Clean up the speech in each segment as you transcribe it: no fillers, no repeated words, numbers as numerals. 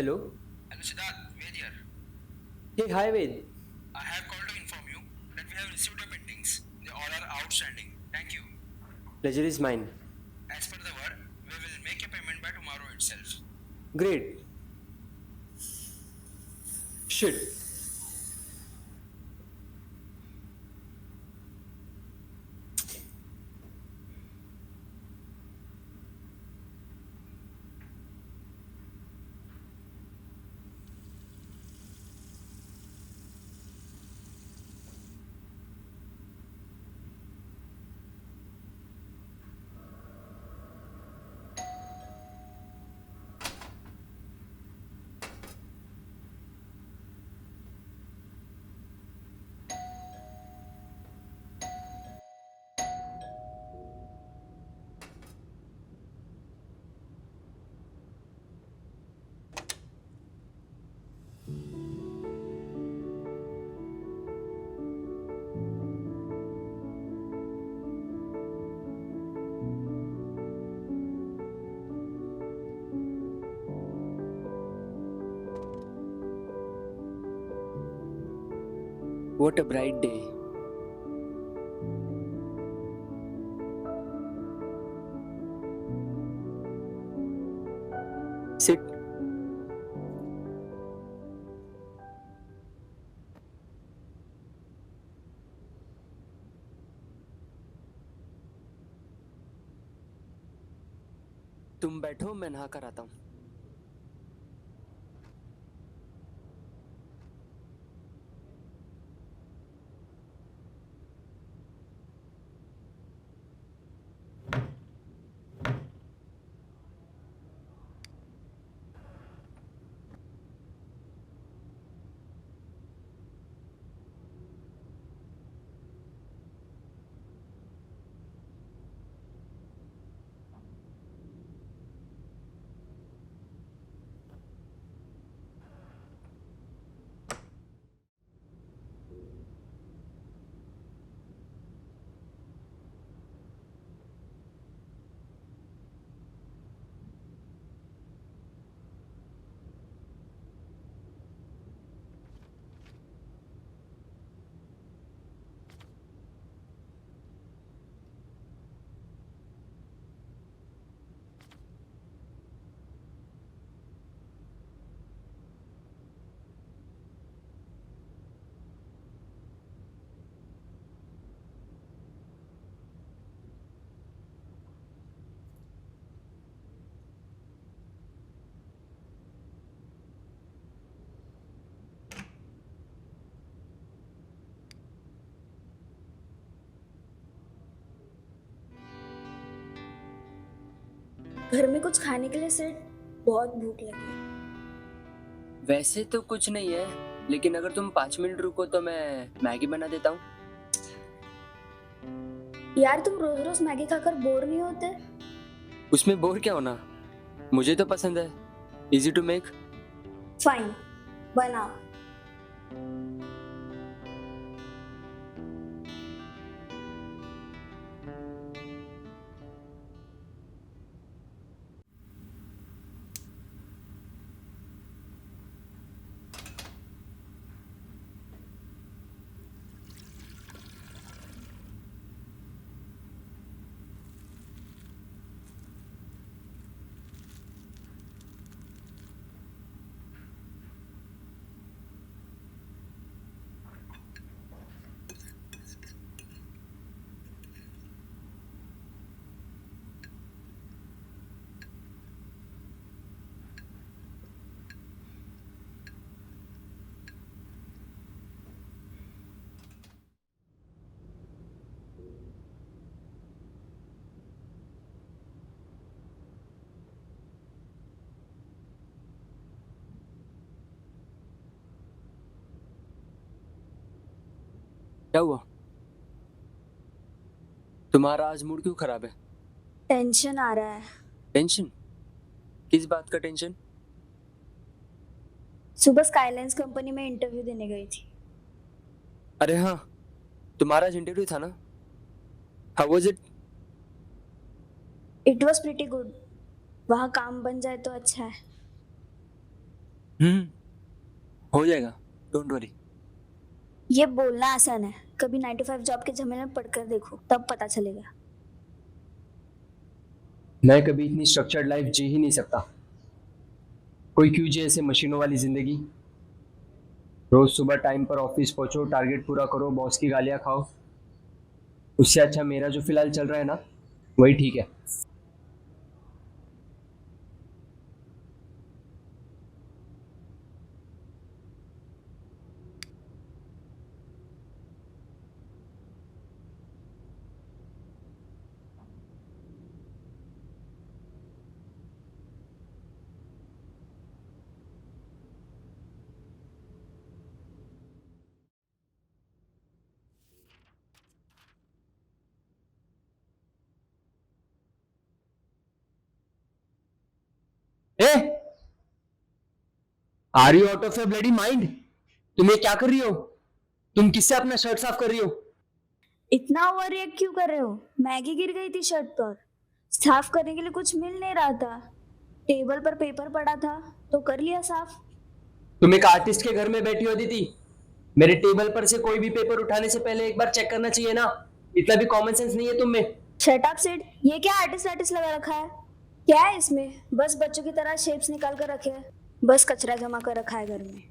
Hello. Hello Siddharth, Ved here. Hey, hi Ved. I have called to inform you that we have received your paintings. They all are outstanding. Thank you. Pleasure is mine. As per the word, we will make your payment by tomorrow itself. Great. Shit. What a bright day. Sit. तुम बैठो, मैं नहा कर आता हूँ. घर में कुछ खाने के लिए सेठ, बहुत भूख लगी है। वैसे तो कुछ नहीं है, लेकिन अगर तुम 5 मिनट रुको तो मैं मैगी बना देता हूँ. यार तुम रोज रोज मैगी खाकर बोर नहीं होते? उसमें बोर क्या होना? मुझे तो पसंद है. Easy to make. फाइन, बनाओ. क्या हुआ? तुम्हारा आज मूड क्यों खराब है? टेंशन आ रहा है. टेंशन? किस बात का टेंशन? सुबह स्काईलाइंस कंपनी में इंटरव्यू देने गई थी. अरे हाँ, तुम्हारा आज इंटरव्यू था ना? How was it? It was pretty good. वहाँ काम बन जाए तो अच्छा है. हो जाएगा, डोंट वरी। ये बोलना आसान है, कभी 9 to 5 जॉब के झमेले में पढ़कर देखो, तब पता चलेगा। मैं कभी इतनी स्ट्रक्चर्ड लाइफ जी ही नहीं सकता। कोई क्यों जिए ऐसे मशीनों वाली जिंदगी। रोज सुबह टाइम पर ऑफिस पहुंचो, टारगेट पूरा करो, बॉस की गालियां खाओ। उससे अच्छा मेरा जो फिलहाल चल रहा है ना, वही ठीक है। ए, are you out of your bloody mind? तुम ये क्या कर रही हो? तुम किससे अपना शर्ट साफ कर रही हो? इतना ओवर रिएक्ट क्यों कर रहे हो? मैगी गिर गई थी शर्ट पर। साफ करने के लिए कुछ मिल नहीं रहा था, टेबल पर पेपर पड़ा था तो कर लिया साफ। तुम एक आर्टिस्ट के घर में बैठी होती थी। मेरे टेबल पर से कोई भी पेपर उठाने से पहले एक बार चेक करना चाहिए ना। इतना भी कॉमन सेंस नहीं है तुम में। शट अप सिड, ये क्या आर्टिस्ट आर्टिस्ट लगा रखा है? क्या है इसमें? बस बच्चों की तरह शेप्स निकाल कर रखे हैं, बस कचरा जमा कर रखा है घर में।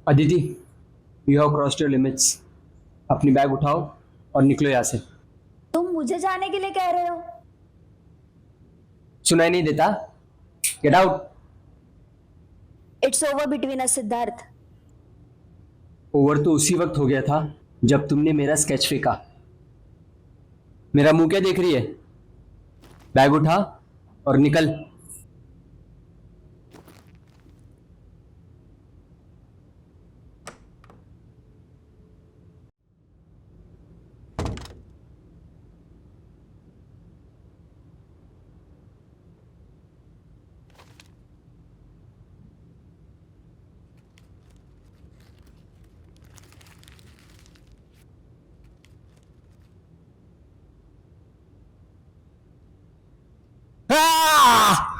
Aditi, you have crossed your limits. अपनी बैग उठाओ और निकलो यहाँ से। तुम मुझे जाने के लिए कह रहे हो? सुनाई नहीं देता? Get out. It's over between us Siddharth. Over तो उसी वक्त हो गया था जब तुमने मेरा स्केच फेंका। मेरा मुंह क्या देख रही है? बैग उठा और निकल। Ah!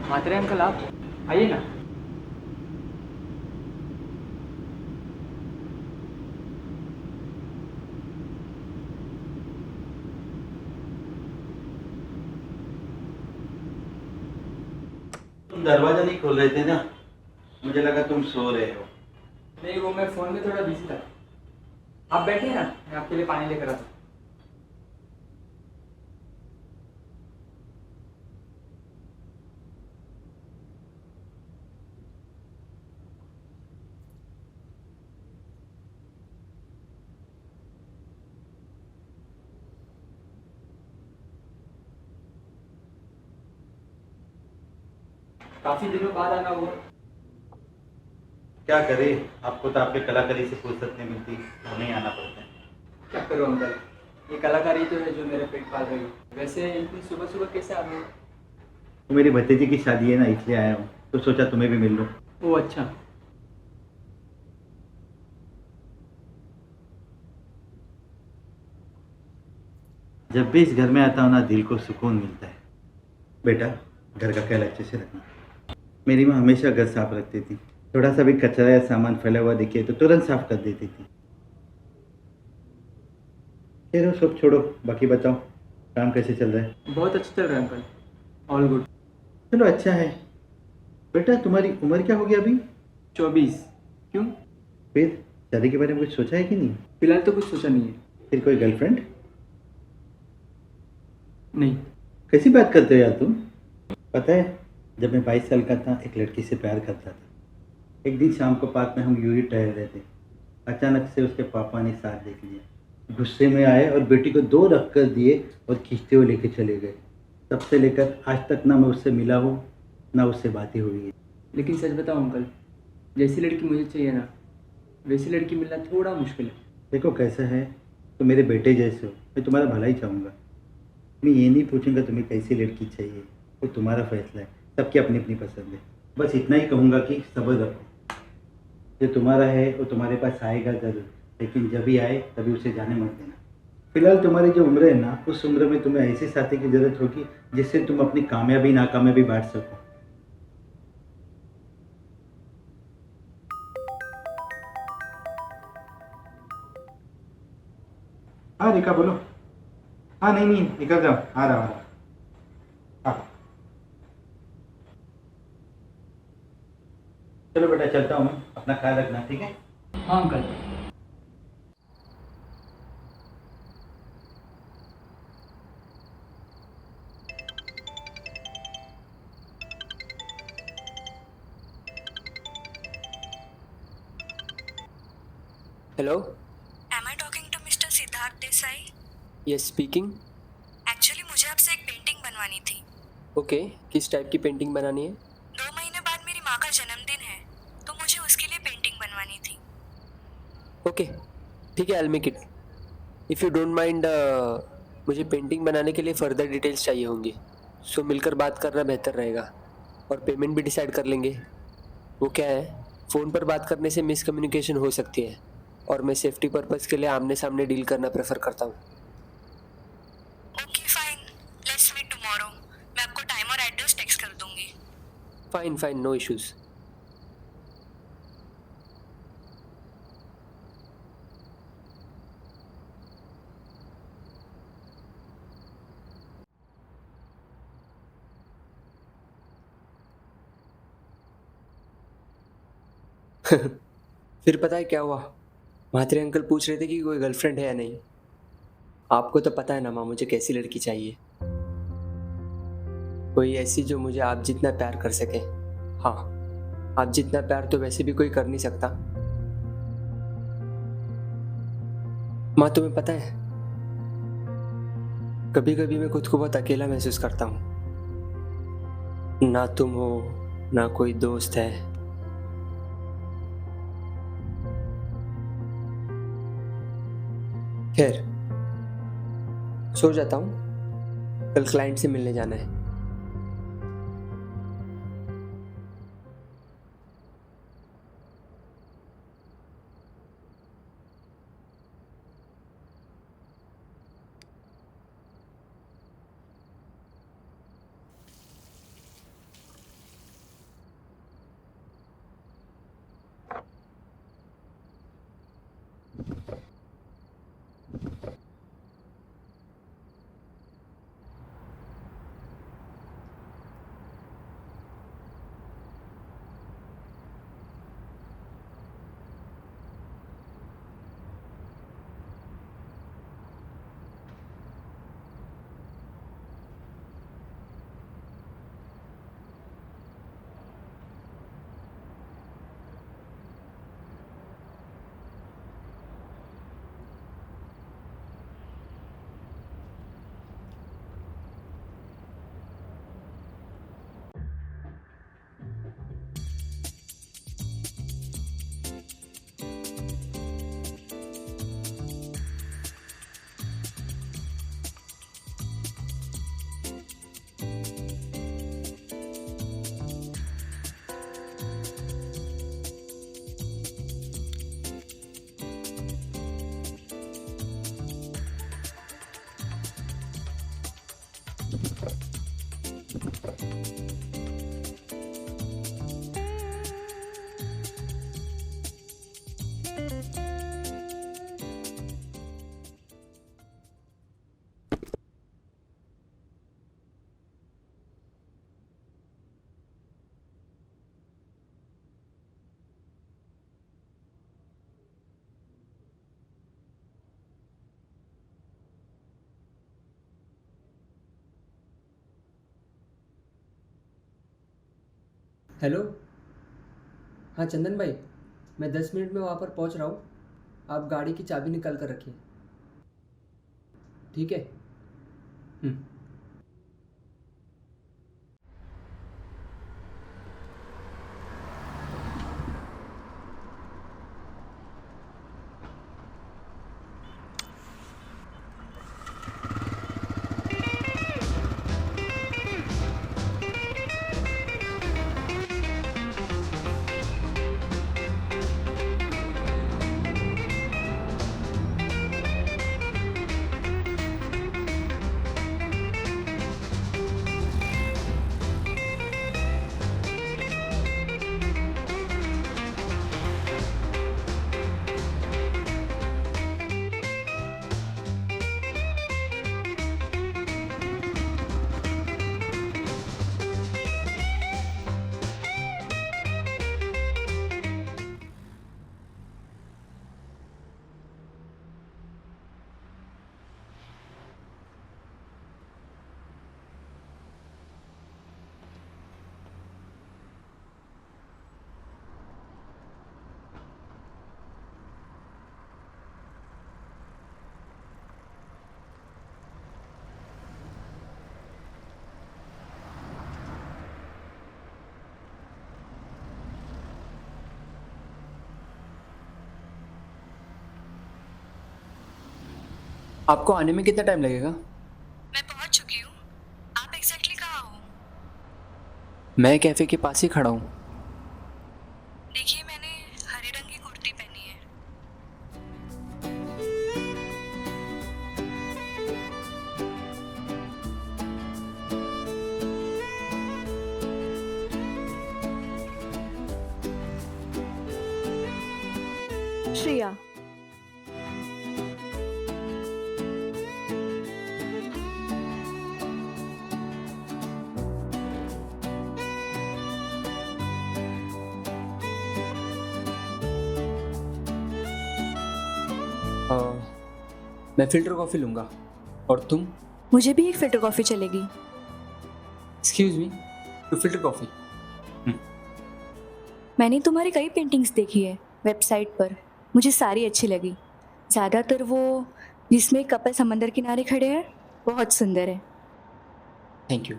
मात्रे अंकल आप आइए ना। तुम दरवाजा नहीं खोल रहे थे ना, मुझे लगा तुम सो रहे हो। नहीं, वो मैं फ़ोन में थोड़ा बिजी था। आप बैठिए ना, मैं आपके लिए पानी लेकर आता हूँ। काफ़ी दिनों बाद आना हुआ। क्या करे, आपको तो आपके कलाकारी से फुर्सत नहीं मिलती, तो नहीं आना पड़ता है। क्या करूँ अंकल, ये कलाकारी तो है जो मेरे पेट पाल रही है। वैसे इतनी सुबह सुबह कैसे आ गए? तो मेरी भतीजी की शादी है ना, इसलिए आया हूँ, तो सोचा तुम्हें भी मिल लूँ। ओह अच्छा। जब भी इस घर में आता हूँ ना, दिल को सुकून मिलता है। बेटा, घर का ख्याल अच्छे से रखना। मेरी माँ हमेशा घर साफ रखती थी, थोड़ा सा भी कचरा या सामान फैला हुआ दिखे तो तुरंत साफ कर देती थी। चलो सब छोड़ो, बाकी बताओ, काम कैसे चल रहा है? बहुत अच्छा चल रहा है अंकल, ऑल गुड। चलो अच्छा है। बेटा, तुम्हारी उम्र क्या हो गई अभी? 24। क्यों? फिर शादी के बारे में कुछ सोचा है कि नहीं? फिलहाल तो कुछ सोचा नहीं है। फिर कोई गर्लफ्रेंड? नहीं। कैसी बात करते हो यार तुम? पता है, जब मैं 22 साल का था, एक लड़की से प्यार करता था। एक दिन शाम को पार्क में हम यूं ही टहल रहे थे, अचानक से उसके पापा ने साथ देख लिया। गुस्से में आए और बेटी को 2 रख कर दिए और खींचते हुए लेके चले गए। तब से लेकर आज तक ना मैं उससे मिला हूँ, ना उससे बातें हुई है। लेकिन सच बताओ अंकल, जैसी लड़की मुझे चाहिए ना, वैसी लड़की मिलना थोड़ा मुश्किल है। देखो कैसा है, तो मेरे बेटे जैसे हो, मैं तुम्हारा भला ही चाहूँगा। मैं ये नहीं पूछूंगा तुम्हें कैसी लड़की चाहिए, वो तुम्हारा फैसला है, सबकी अपनी अपनी पसंद है। बस इतना ही कहूँगा कि सब्र रखो, जो तुम्हारा है वो तुम्हारे पास आएगा ज़रूर, लेकिन जब भी आए तभी उसे जाने मत देना। फिलहाल तुम्हारी जो उम्र है ना, उस उम्र में तुम्हें ऐसे साथी की ज़रूरत होगी जिससे तुम अपनी कामयाबी नाकामयाबी बांट सको। हाँ रेखा बोलो। हाँ नहीं नहीं, निकल जाओ, आ रहा हाँ। चलो बेटा, चलता हूँ मैं, अपना ख्याल रखना, ठीक है? हाँ uncle. Hello. Am I talking to Mr. Siddharth Desai? Yes speaking. Actually मुझे आपसे एक पेंटिंग बनवानी थी। ओके, किस टाइप की पेंटिंग बनानी है? 2 महीने बाद मेरी माँ का जन्मदिन है, तो मुझे उसके लिए पेंटिंग बनवानी थी। ओके, ठीक है, I make it. If you don't mind, मुझे पेंटिंग बनाने के लिए फर्दर डिटेल्स चाहिए होंगी, सो मिलकर बात करना बेहतर रहेगा। और पेमेंट भी डिसाइड कर लेंगे। वो क्या है, फ़ोन पर बात करने से मिसकम्युनिकेशन हो सकती है, और मैं सेफ्टी पर्पज़ के लिए आमने सामने डील करना प्रेफर करता हूँ। Okay fine, let's meet tomorrow. मैं आपको टाइम और एड्रेस टेक्स्ट कर दूंगी। Fine fine, no issues. फिर पता है क्या हुआ, म्हात्रे अंकल पूछ रहे थे कि कोई गर्लफ्रेंड है या नहीं। आपको तो पता है ना माँ, मुझे कैसी लड़की चाहिए। कोई ऐसी जो मुझे आप जितना प्यार कर सके। हाँ, आप जितना प्यार तो वैसे भी कोई कर नहीं सकता। माँ, तुम्हें पता है, कभी कभी मैं खुद को बहुत अकेला महसूस करता हूँ। ना तुम हो, ना कोई दोस्त है। खैर, सो जाता हूँ, कल क्लाइंट से मिलने जाना है। हेलो, हाँ चंदन भाई, मैं 10 मिनट में वहाँ पर पहुँच रहा हूँ। आप गाड़ी की चाबी निकाल कर रखिए, ठीक है? आपको आने में कितना टाइम लगेगा? मैं पहुंच चुकी हूँ। आप एग्जैक्टली कहाँ हो? मैं कैफ़े के पास ही खड़ा हूँ। देखिए, मैंने हरे रंग की कुर्ती पहनी है। श्रेया, मैं फ़िल्टर कॉफ़ी लूँगा। और तुम? मुझे भी एक फ़िल्टर कॉफ़ी चलेगी। Excuse me, two filter coffee. मैंने तुम्हारी कई पेंटिंग्स देखी है वेबसाइट पर, मुझे सारी अच्छी लगी। ज़्यादातर वो जिसमें एक कपल समंदर किनारे खड़े हैं, बहुत सुंदर है। Thank you.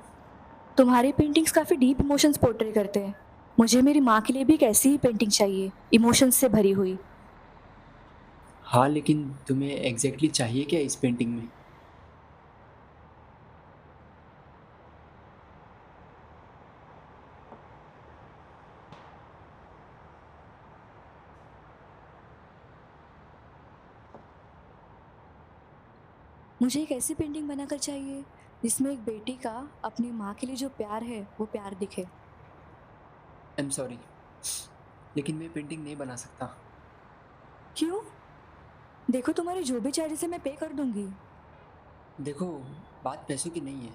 तुम्हारी पेंटिंग्स काफ़ी डीप इमोशंस पोर्ट्रे करते हैं। मुझे मेरी माँ के लिए भी एक ऐसी ही पेंटिंग चाहिए, इमोशंस से भरी हुई। हाँ, लेकिन तुम्हें एग्जैक्टली चाहिए क्या इस पेंटिंग में? मुझे एक ऐसी पेंटिंग बनाकर चाहिए जिसमें एक बेटी का अपनी माँ के लिए जो प्यार है वो प्यार दिखे। आई एम सॉरी, लेकिन मैं पेंटिंग नहीं बना सकता। क्यों? देखो, तुम्हारे जो भी चार्जेस है मैं पे कर दूंगी। देखो, बात पैसों की नहीं है।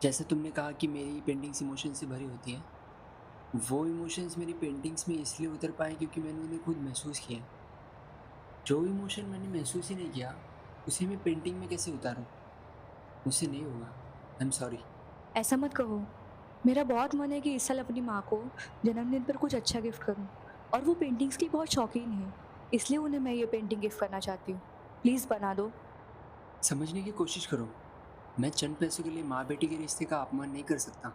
जैसे तुमने कहा कि मेरी पेंटिंग्स इमोशन से भरी होती हैं, वो इमोशंस मेरी पेंटिंग्स में इसलिए उतर पाए क्योंकि मैंने उन्हें खुद महसूस किया। जो इमोशन मैंने महसूस ही नहीं किया, उसे मैं पेंटिंग में कैसे उतारूं? मुझसे नहीं होगा। आई एम सॉरी। ऐसा मत कहो। मेरा बहुत मन है कि इस साल अपनी माँ को जन्मदिन पर कुछ अच्छा गिफ्ट करूं, और वो पेंटिंग्स की बहुत शौकीन है, इसलिए उन्हें मैं ये पेंटिंग गिफ्ट करना चाहती हूँ। प्लीज़ बना दो। समझने की कोशिश करो। मैं चंद पैसों के लिए माँ बेटी के रिश्ते का अपमान नहीं कर सकता।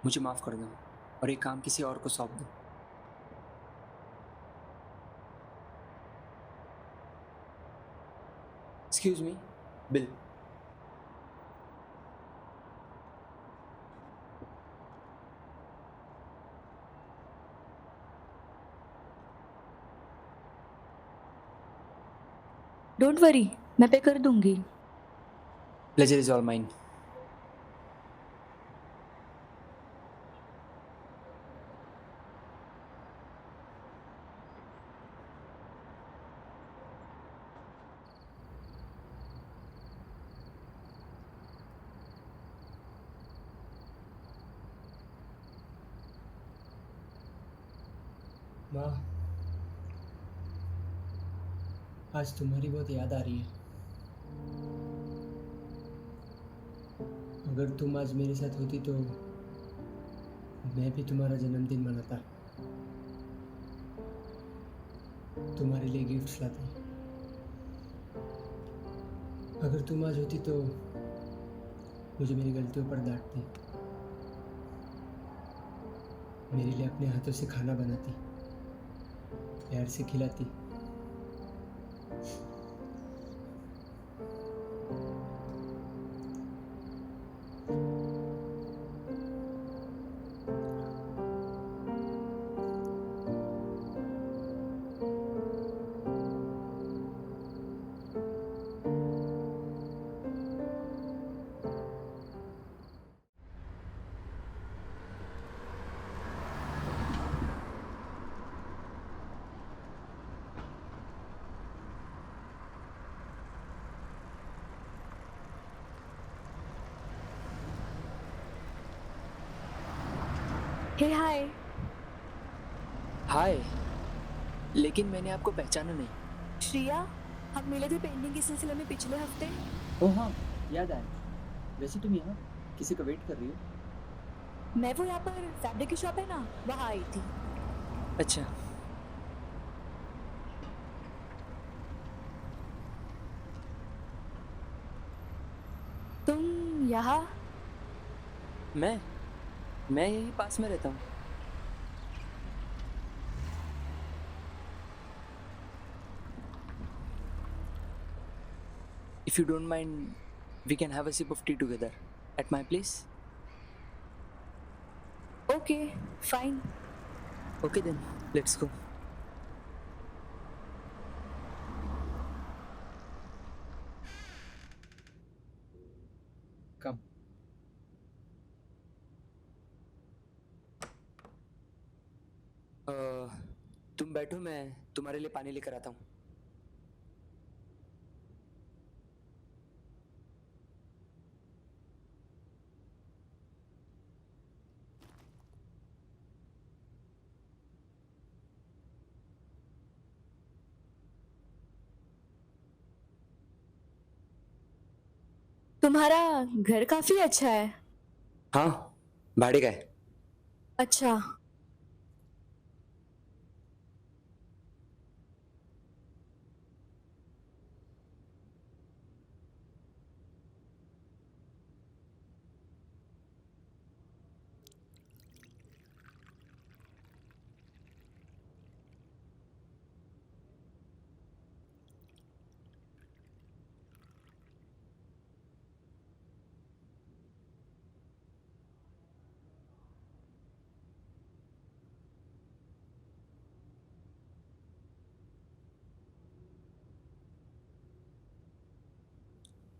मुझे माफ़ कर दो और ये काम किसी और को सौंप दो। Excuse me, bill. Don't worry, मैं पे कर दूंगी। Pleasure is all mine. माँ, आज तुम्हारी बहुत याद आ रही है। अगर तुम आज मेरे साथ होती तो मैं भी तुम्हारा जन्मदिन मनाता, तुम्हारे लिए गिफ्ट्स लाता। अगर तुम आज होती तो मुझे मेरी गलतियों पर डांटती, मेरे लिए अपने हाथों से खाना बनाती, प्यार से खिलाती। हे हाय। हाय, लेकिन मैंने आपको पहचाना नहीं। श्रिया, हम मिले थे पेंटिंग के सिलसिले में पिछले हफ्ते। ओह हाँ, याद आया। वैसे तुम यहाँ किसी का वेट कर रही हो? मैं वो यहाँ पर फैब्रिक की शॉप है ना, वहाँ आई थी। अच्छा। तुम यहाँ? मैं यहीं पास में रहता हूँ। If you don't mind, we can have a sip of tea together at my place. Okay, fine. Okay then, let's go. Come. तुम बैठो, मैं तुम्हारे लिए पानी लेकर आता हूँ. तुम्हारा घर काफी अच्छा है. हाँ, भाड़े का है. अच्छा.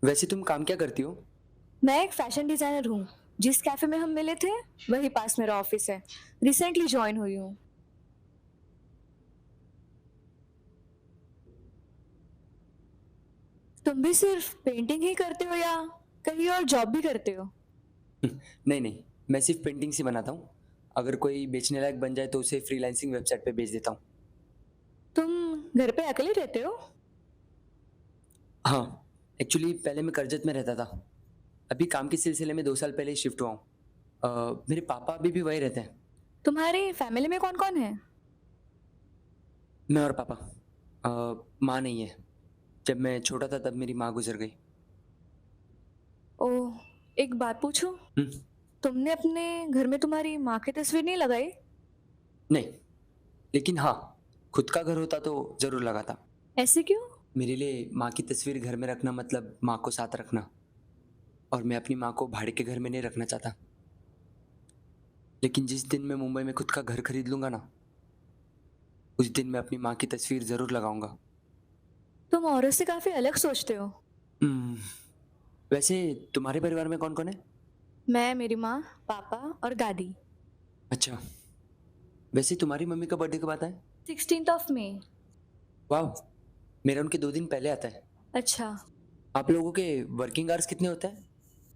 वैसे तुम काम क्या करती हो? मैं एक फैशन डिजाइनर हूँ. जिस कैफे में हम मिले थे वही पास मेरा ऑफिस है. रिसेंटली ज्वाइन हुई हूँ. तुम भी सिर्फ पेंटिंग ही करते हो या कहीं और जॉब भी करते हो? नहीं नहीं, मैं सिर्फ पेंटिंग्स ही बनाता हूँ. अगर कोई बेचने लायक बन जाए तो उसे फ्रीलांसिंग वेबसाइट पे बेच देता हूँ. तुम घर पे अकेले रहते हो? हाँ, एक्चुअली पहले मैं करजत में रहता था. अभी काम के सिलसिले में 2 साल पहले ही शिफ्ट हुआ हूँ. मेरे पापा अभी भी वही रहते हैं. तुम्हारी फैमिली में कौन कौन है? मैं और पापा. माँ नहीं है. जब मैं छोटा था तब मेरी माँ गुजर गई. ओह, एक बात पूछूं? हम्म, तुमने अपने घर में तुम्हारी माँ की तस्वीर नहीं लगाई? नहीं, लेकिन हाँ, खुद का घर होता तो जरूर लगाता. ऐसे क्यों? मेरे लिए माँ की तस्वीर घर में रखना मतलब माँ को साथ रखना. और मैं अपनी माँ को भाड़े के घर में नहीं रखना चाहता. लेकिन जिस दिन मैं मुंबई में खुद का घर खरीद लूंगा ना, उस दिन मैं अपनी माँ की तस्वीर जरूर लगाऊंगा. तुम औरों से काफी अलग सोचते हो. हम्म, वैसे तुम्हारे परिवार में कौन कौन है? मैं, मेरी माँ, पापा और दादी. अच्छा, वैसे तुम्हारी मम्मी का बर्थडे कब आता है? 16th मई. वाह, मेरा उनके 2 दिन पहले आता है. अच्छा. आप लोगों के वर्किंग आवर्स कितने होते हैं?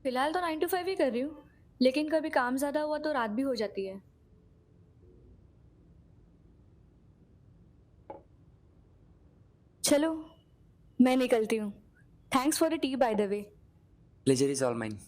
फिलहाल तो 9 to 5 ही कर रही हूँ, लेकिन कभी काम ज्यादा हुआ तो रात भी हो जाती है. चलो, मैं निकलती हूँ. Thanks for the T by the way. Pleasure is all mine.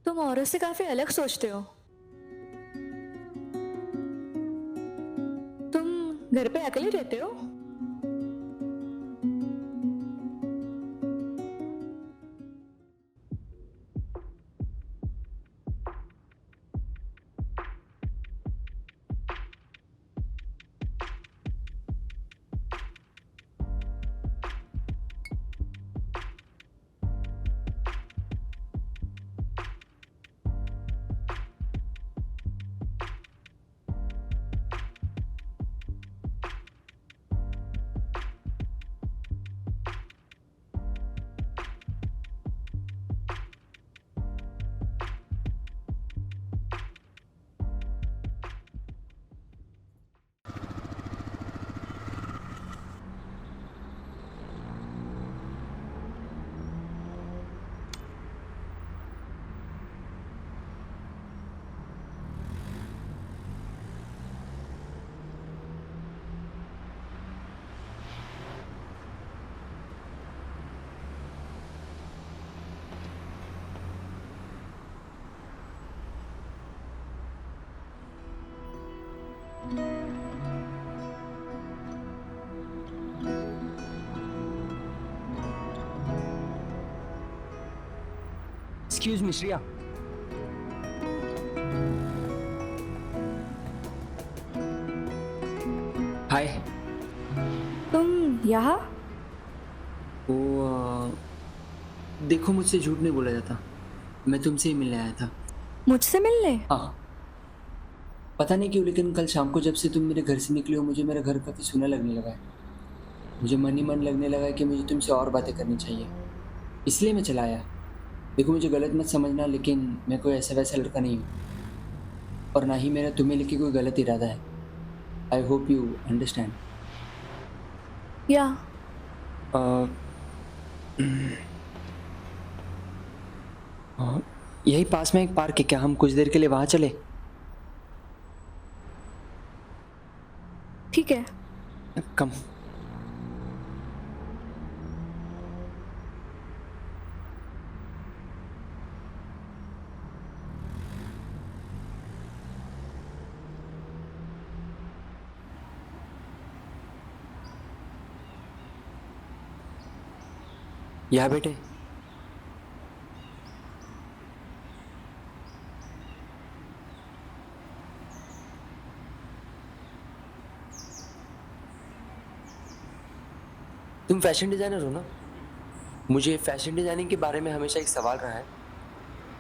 तुम औरों से काफी अलग सोचते हो. तुम घर पे अकेले रहते हो? Excuse me Shriya. हाय. तुम यहाँ? वो देखो, मुझसे झूठ नहीं बोला जाता. मैं तुमसे ही मिलने आया था. मुझसे मिलने? हाँ. पता नहीं क्यों, लेकिन कल शाम को जब से तुम मेरे घर से निकली हो, मुझे मेरा घर काफ़ी सूना लगने लगा है. मुझे मन ही मन लगने लगा है कि मुझे तुमसे और बातें करनी चाहिए. इसलिए मैं चला आया. देखो, मुझे गलत मत समझना, लेकिन मैं कोई ऐसा वैसा लड़का नहीं हूँ, और ना ही मेरा तुम्हें लेके कोई गलत इरादा है. I hope you understand. या यही पास में एक पार्क है, क्या हम कुछ देर के लिए वहाँ चले? ठीक है. कम. यहाँ बैठे. तुम फैशन डिज़ाइनर हो ना? मुझे फैशन डिज़ाइनिंग के बारे में हमेशा एक सवाल रहा है.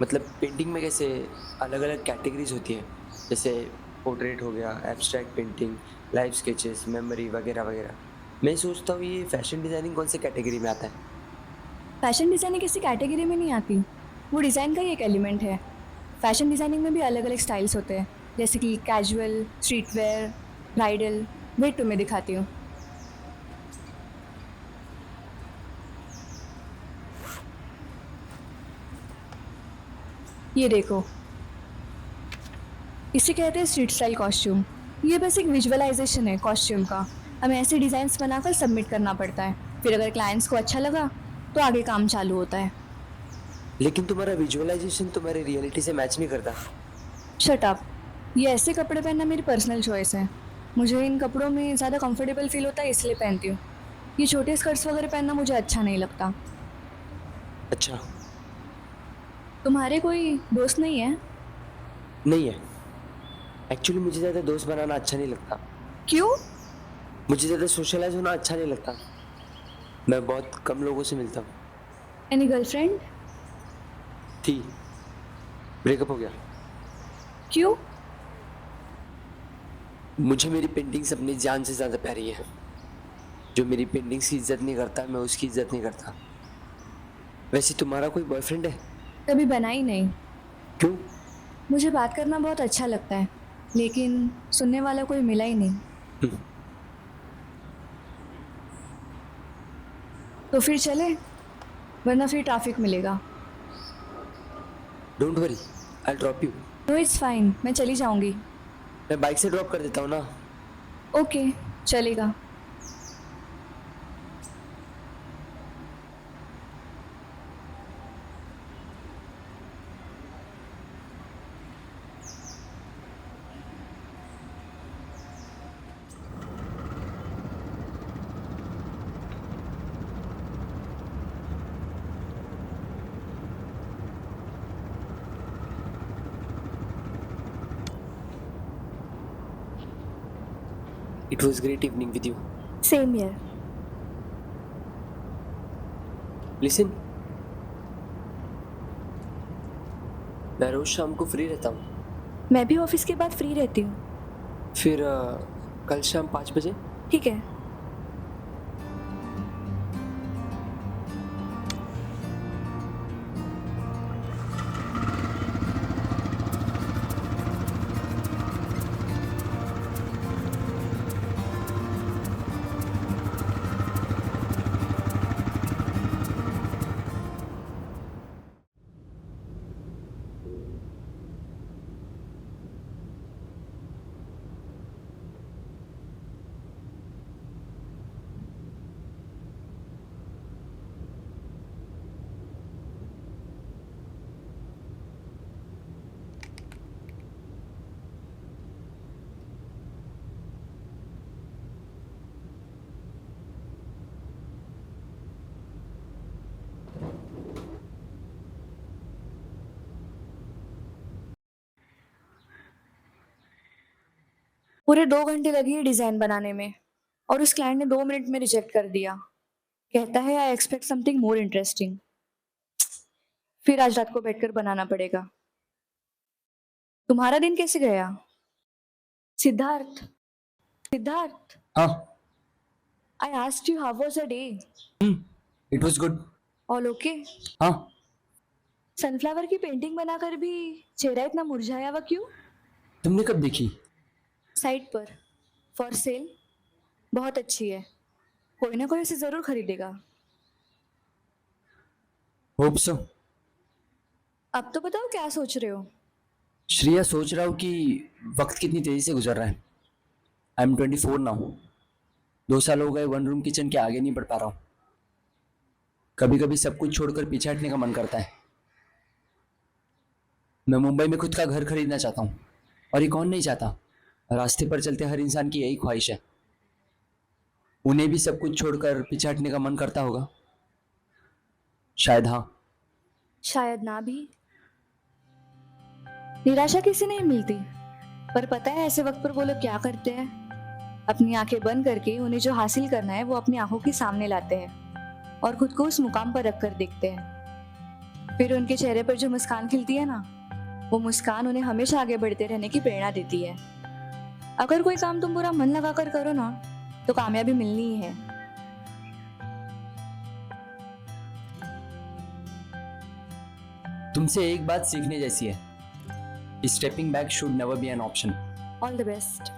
मतलब पेंटिंग में कैसे अलग अलग कैटेगरीज होती है, जैसे पोर्ट्रेट हो गया, abstract painting, life sketches, memory वगैरह वगैरह. मैं सोचता हूँ ये फैशन डिज़ाइनिंग कौन सी कैटेगरी में आता है? फैशन डिज़ाइनिंग किसी कैटेगरी में नहीं आती, वो डिज़ाइन का ही एक एलिमेंट है. फैशन डिज़ाइनिंग में भी अलग अलग स्टाइल्स होते हैं, जैसे कि casual, street wear, bridal. Wait तुम्हें दिखाती हूँ. ये देखो, इसे कहते हैं स्ट्रीट स्टाइल कॉस्ट्यूम. ये बस एक विजुअलाइजेशन है कॉस्ट्यूम का. हमें ऐसे डिज़ाइंस बनाकर सबमिट करना पड़ता है, फिर अगर क्लाइंट्स को अच्छा लगा तो आगे काम चालू होता है. लेकिन तुम्हारा विजुअलाइजेशन तुम्हारी रियलिटी से मैच नहीं करता. Shut up. ये ऐसे कपड़े पहनना मेरी पर्सनल चॉइस है. मुझे इन कपड़ों में ज़्यादा कंफर्टेबल फील होता है, इसलिए पहनती हूँ. ये छोटे स्कर्ट्स वगैरह पहनना मुझे अच्छा नहीं लगता. अच्छा. तुम्हारे कोई दोस्त नहीं है? नहीं है. एक्चुअली मुझे ज़्यादा दोस्त बनाना अच्छा नहीं लगता. क्यों? मुझे ज़्यादा सोशलाइज होना अच्छा नहीं लगता. मैं बहुत कम लोगों से मिलता हूँ. Any girlfriend? थी. ब्रेकअप हो गया. क्यों? मुझे मेरी पेंटिंग्स अपनी जान से ज़्यादा प्यारी है. जो मेरी पेंटिंग्स की इज्जत नहीं करता, मैं उसकी इज्जत नहीं करता. वैसे तुम्हारा कोई बॉयफ्रेंड है? कभी बना ही नहीं. क्यों? मुझे बात करना बहुत अच्छा लगता है, लेकिन सुनने वाला कोई मिला ही नहीं. तो फिर चले, वरना फिर ट्रैफिक मिलेगा. Don't worry, I drop you. No it's fine, मैं चली जाऊंगी. मैं बाइक से ड्रॉप कर देता हूँ ना. ओके, चलेगा. It was great evening with you. Same year. Listen, मैं रोज शाम को फ्री रहता हूँ. मैं भी ऑफिस के बाद फ्री रहती हूँ. फिर कल शाम 5 बजे. ठीक है. पूरे 2 घंटे लगे डिज़ाइन बनाने में और उस क्लाइंट ने 2 मिनट में रिजेक्ट कर दिया। कहता है I expect something more interesting. फिर आज रात को बैठकर बनाना पड़ेगा। तुम्हारा दिन कैसे गया? सिद्धार्थ, सिद्धार्थ, हाँ, I asked you how was a day? It was good. All okay? हाँ, सनफ्लावर की पेंटिंग बनाकर भी चेहरा इतना मुरझाया हुआ क्यों? तुमने कब देखी? साइट पर, फॉर सेल। बहुत अच्छी है, कोई ना कोई उसे जरूर खरीदेगा। Hope so. अब तो बताओ क्या सोच रहे हो? श्रेया, सोच रहा हूँ कि वक्त कितनी तेजी से गुजर रहा है। I am 24 now. 2 साल हो गए वन रूम किचन के आगे नहीं बढ़ पा रहा हूँ। कभी कभी सब कुछ छोड़कर पीछे हटने का मन करता है। मैं मुंबई में खुद का घर खरीदना चाहता हूँ, और ये कौन नहीं चाहता। रास्ते पर चलते हर इंसान की यही ख्वाहिश है। उन्हें भी सब कुछ छोड़कर पीछे हटने का मन करता होगा। शायद हाँ। शायद ना भी। निराशा किसी नहीं मिलती, पर पता है ऐसे वक्त पर वो लोग क्या करते हैं? अपनी आंखें बंद करके उन्हें जो हासिल करना है वो अपनी आंखों के सामने लाते हैं और खुद को उस मुकाम पर रखकर देखते हैं। फिर उनके चेहरे पर जो मुस्कान खिलती है ना, वो मुस्कान उन्हें हमेशा आगे बढ़ते रहने की प्रेरणा देती है। अगर कोई काम तुम पूरा मन लगाकर करो ना, तो कामयाबी मिलनी ही है। तुमसे एक बात सीखने जैसी है। Stepping back should never be an option. All the best.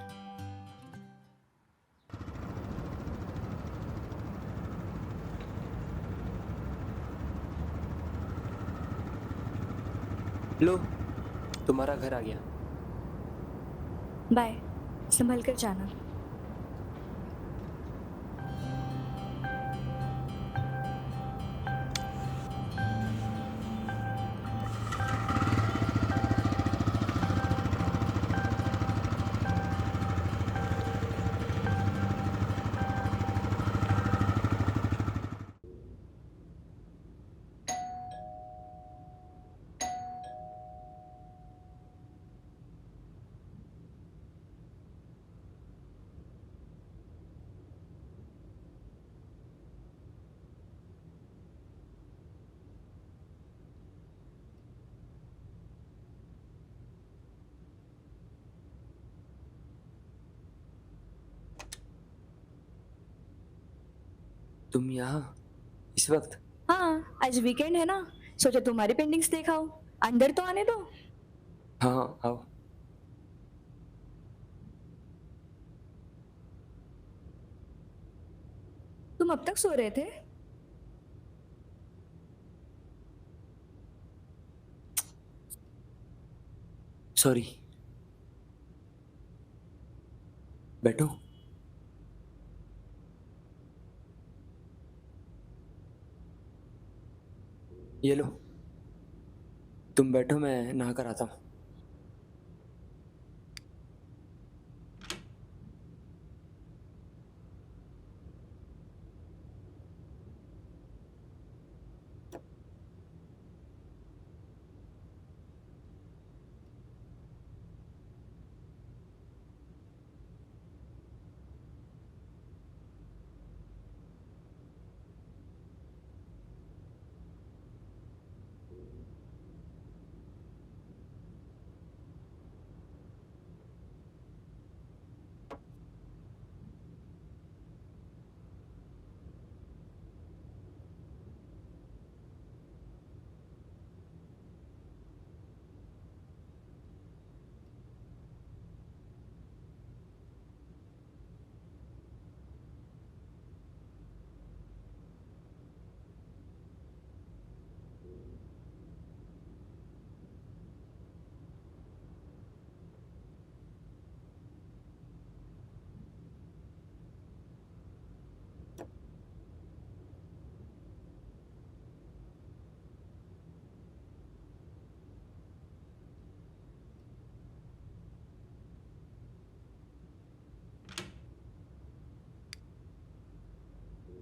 लो, तुम्हारा घर आ गया। बाय, संभल कर जाना। तुम यहाँ इस वक्त? हाँ, आज वीकेंड है ना, सोचा तुम्हारी पेंटिंग्स दिखाऊं। अंदर तो आने दो। हाँ, आओ। तुम अब तक सो रहे थे? सॉरी। बैठो। ये लो, तुम बैठो, मैं नहा कर आता हूँ।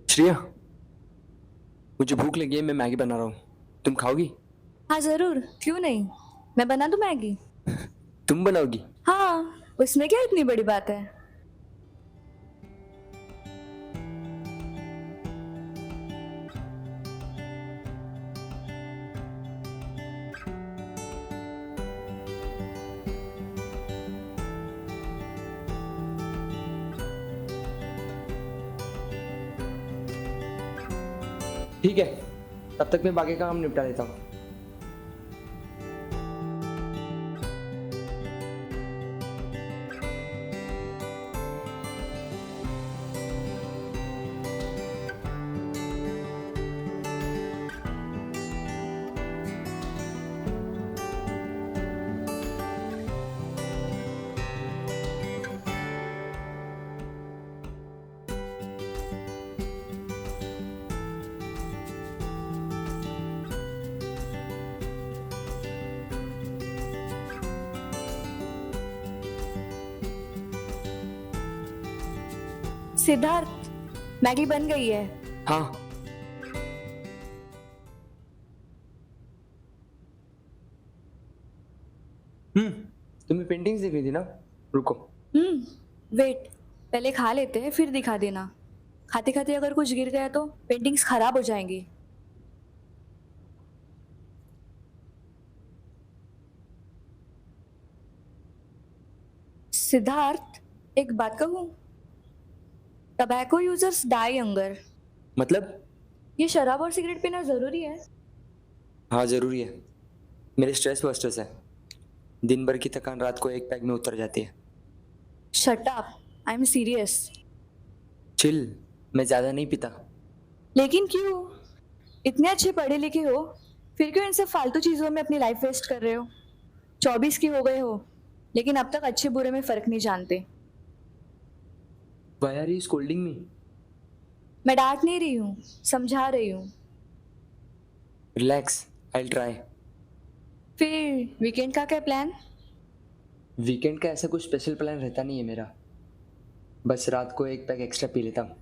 श्रेया, मुझे भूख लगी है, मैं मैगी बना रहा हूँ। तुम खाओगी? हाँ जरूर, क्यों नहीं, मैं बना दूं मैगी। तुम बनाओगी? हाँ। उसमें क्या इतनी बड़ी बात है? ठीक है, तब तक मैं बाकी का काम निपटा लेता हूँ। सिद्धार्थ, मैगी बन गई है। हाँ। तुम्हें पेंटिंग्स दिख रही थी ना? रुको। वेट, पहले खा लेते हैं फिर दिखा देना। खाते खाते अगर कुछ गिर गया तो पेंटिंग्स खराब हो जाएंगी। सिद्धार्थ, एक बात कहूँ? Tobacco users die younger. मतलब? ये शराब और सिगरेट पीना जरूरी है? हाँ, ज़रूरी है। मेरे स्ट्रेस बस्टर्स है। दिन भर की थकान रात को एक पैक में उतर जाती है। Shut up, I am serious. Chill, मैं ज़्यादा नहीं पीता। लेकिन क्यों? इतने अच्छे पढ़े लिखे हो, फिर क्यों इन सब फालतू चीजों में अपनी लाइफ वेस्ट कर रहे हो? 24 की हो गए हो, लेकिन अब तक अच्छे बुरे में फर्क नहीं जानते। Why are you scolding me? मैं डांट नहीं रही हूँ, समझा रही हूँ। Relax, I'll try. फिर वीकेंड का क्या प्लान? वीकेंड का ऐसा कुछ स्पेशल प्लान रहता नहीं है मेरा। बस रात को एक पैक एक्स्ट्रा पी लेता हूँ।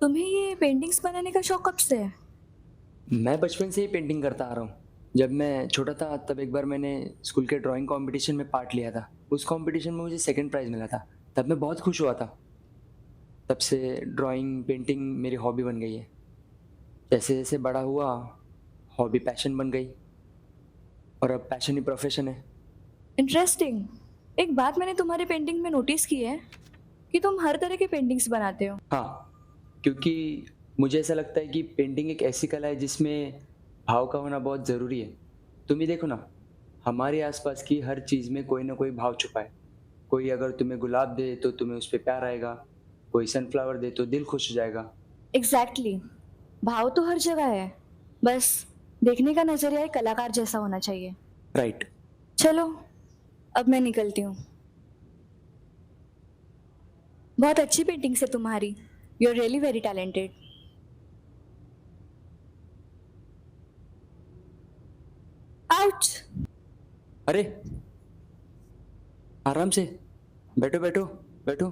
तुम्हें ये पेंटिंग्स बनाने का शौक कब से है? मैं बचपन से ही पेंटिंग करता आ रहा हूँ। जब मैं छोटा था तब एक बार मैंने स्कूल के ड्राइंग कंपटीशन में पार्ट लिया था। उस कंपटीशन में मुझे सेकंड प्राइज़ मिला था। तब मैं बहुत खुश हुआ था। तब से ड्राइंग पेंटिंग मेरी हॉबी बन गई है। जैसे जैसे बड़ा हुआ हॉबी पैशन बन गई और अब पैशन ही प्रोफेशन है। इंटरेस्टिंग। एक बात मैंने तुम्हारी पेंटिंग में नोटिस की है कि तुम हर तरह के पेंटिंग्स बनाते हो। हाँ, क्योंकि मुझे ऐसा लगता है कि पेंटिंग एक ऐसी कला है जिसमें भाव का होना बहुत ज़रूरी है। तुम ही देखो ना, हमारे आसपास की हर चीज़ में कोई ना कोई भाव छुपा है। कोई अगर तुम्हें गुलाब दे तो तुम्हें उस पर प्यार आएगा, कोई सनफ्लावर दे तो दिल खुश हो जाएगा। एग्जैक्टली, भाव तो हर जगह है, बस देखने का नजरिया एक कलाकार जैसा होना चाहिए। राइट। चलो, अब मैं निकलती हूँ। बहुत अच्छी पेंटिंग्स है तुम्हारी। You are really very talented. Out. अरे आराम से बैठो बैठो बैठो।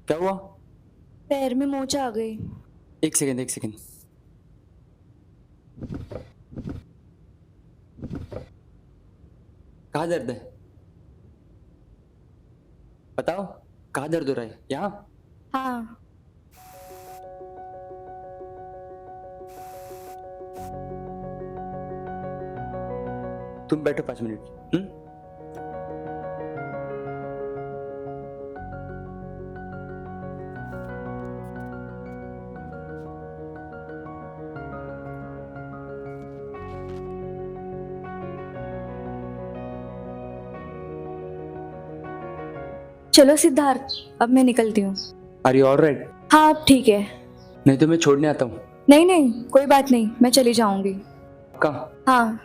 क्या हुआ? पैर में मोच आ गई। एक सेकेंड एक सेकेंड। कहाँ दर्द है? बताओ, कहाँ दर्द हो रहा है? यहाँ? हाँ। तुम बैठो 5 मिनट। चलो सिद्धार्थ, अब मैं निकलती हूँ। Are you alright? हाँ, अब ठीक है। नहीं तो मैं छोड़ने आता हूँ। नहीं नहीं, कोई बात नहीं, मैं चली जाऊंगी। कहाँ? हाँ।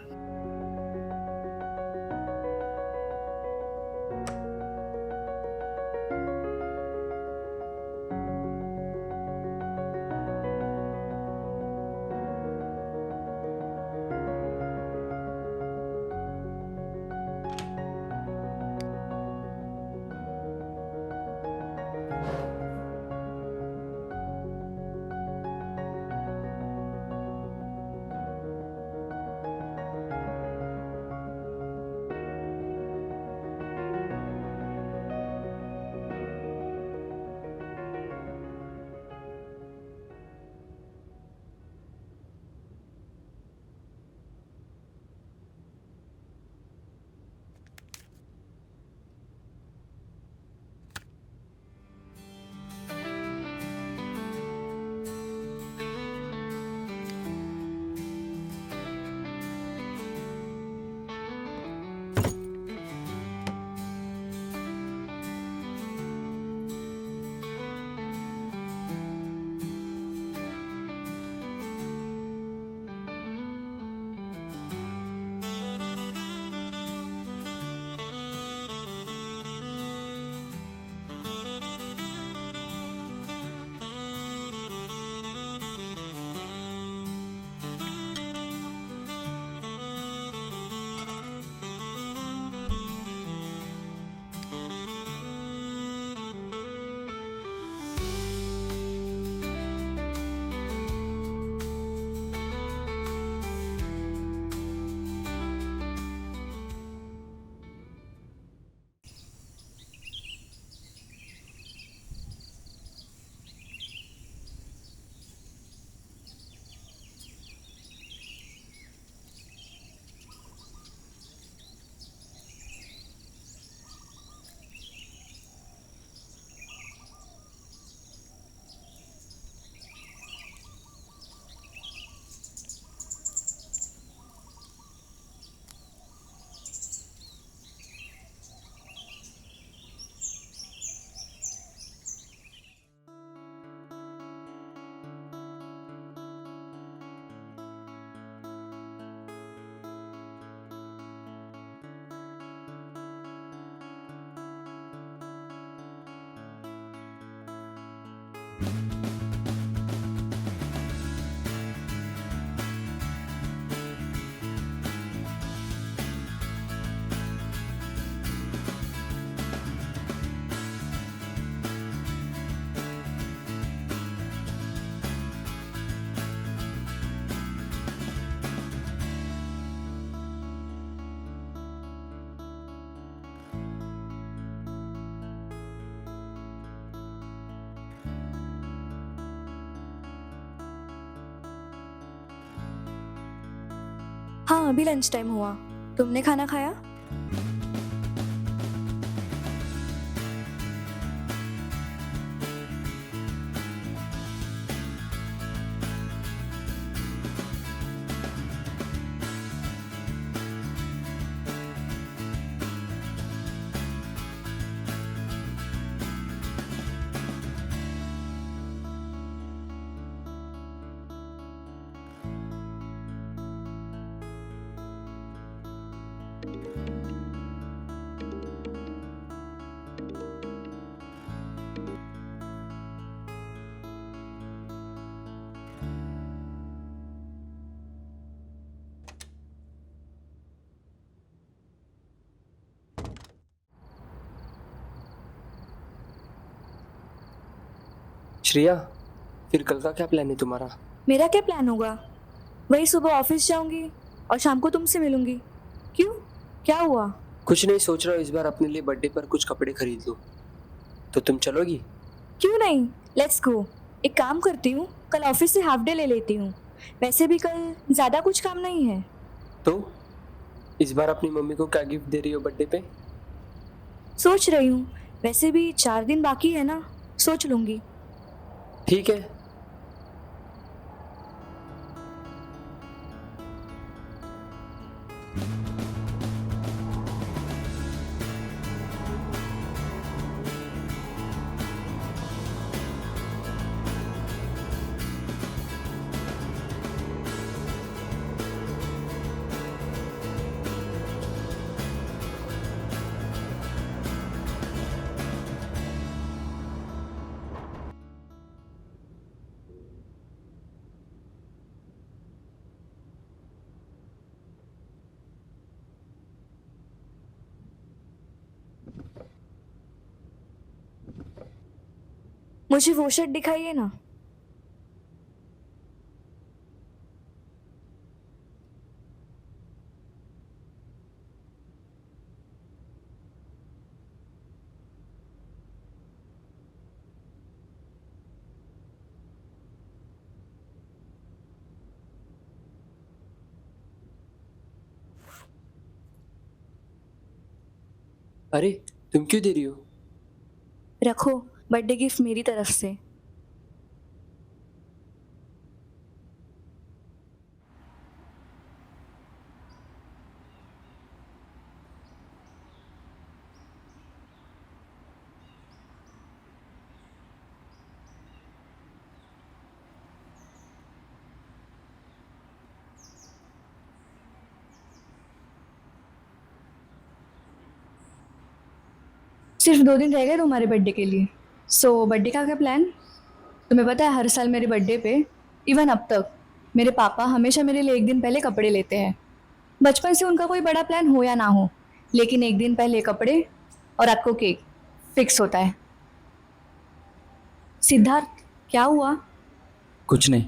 हाँ अभी लंच टाइम हुआ। तुमने खाना खाया? श्रेया, फिर कल का क्या प्लान है तुम्हारा? मेरा क्या प्लान होगा? वही सुबह ऑफिस जाऊंगी और शाम को तुमसे मिलूंगी। क्यों, क्या हुआ? कुछ नहीं, सोच रहा हूँ इस बार अपने लिए बर्थडे पर कुछ कपड़े खरीद लूँ। तो तुम चलोगी? क्यों नहीं, लेट्स गो। एक काम करती हूँ, कल ऑफिस से हाफ डे ले लेती हूँ। वैसे भी कल ज़्यादा कुछ काम नहीं है। तो इस बार अपनी मम्मी को क्या गिफ्ट दे रही हो बर्थडे पे? सोच रही हूँ, वैसे भी 4 दिन बाकी है ना, सोच लूंगी। ठीक है। मुझे वो शर्ट दिखाइए ना। अरे, तुम क्यों दे रही हो? रखो, बर्थडे गिफ्ट मेरी तरफ से। सिर्फ 2 दिन रह गए तुम्हारे बर्थडे के लिए। सो बर्थडे का क्या प्लान? तुम्हें पता है हर साल मेरे बर्थडे पे, इवन अब तक, मेरे पापा हमेशा मेरे लिए 1 दिन पहले कपड़े लेते हैं। बचपन से उनका कोई बड़ा प्लान हो या ना हो, लेकिन 1 दिन पहले कपड़े और रात को केक फिक्स होता है। सिद्धार्थ, क्या हुआ? कुछ नहीं।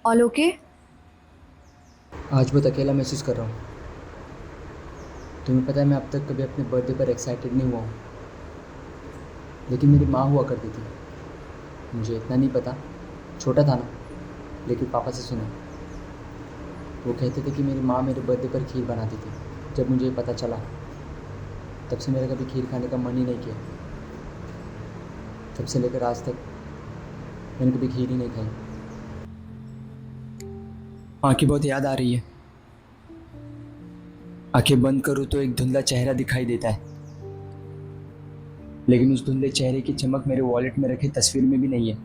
All okay? आज बहुत अकेला महसूस कर रहा हूँ। तुम्हें पता है मैं अब तक कभी अपने बर्थडे पर एक्साइटेड नहीं हुआ हूँ, लेकिन मेरी माँ हुआ करती थी। मुझे इतना नहीं पता, छोटा था ना, लेकिन पापा से सुना। वो कहते थे कि मेरी माँ मेरे बर्थडे पर खीर बनाती थी। जब मुझे ये पता चला, तब से मेरा कभी खीर खाने का मन ही नहीं किया। तब से लेकर आज तक मैंने कभी खीर ही नहीं खाई। माँ की बहुत याद आ रही है। आंखें बंद करूँ तो एक धुंधला चेहरा दिखाई देता है, लेकिन उस धुंधले चेहरे की चमक मेरे वॉलेट में रखी तस्वीर में भी नहीं है।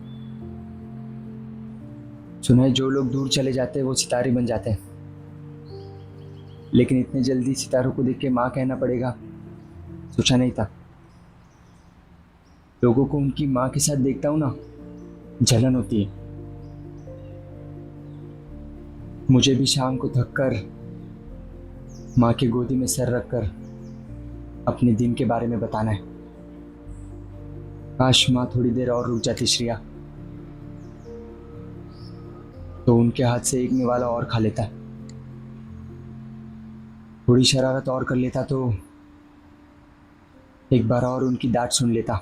सुना है जो लोग दूर चले जाते हैं वो सितारे बन जाते हैं, लेकिन इतने जल्दी सितारों को देख के माँ कहना पड़ेगा, सोचा नहीं था। लोगों को उनकी माँ के साथ देखता हूँ ना, जलन होती है। मुझे भी शाम को थक कर माँ की गोदी में सर रखकर अपने दिन के बारे में बताना है। काश माँ थोड़ी देर और रुक जाती श्रेया, तो उनके हाथ से एक निवाला और खा लेता। थोड़ी शरारत और कर लेता तो एक बार और उनकी डांट सुन लेता।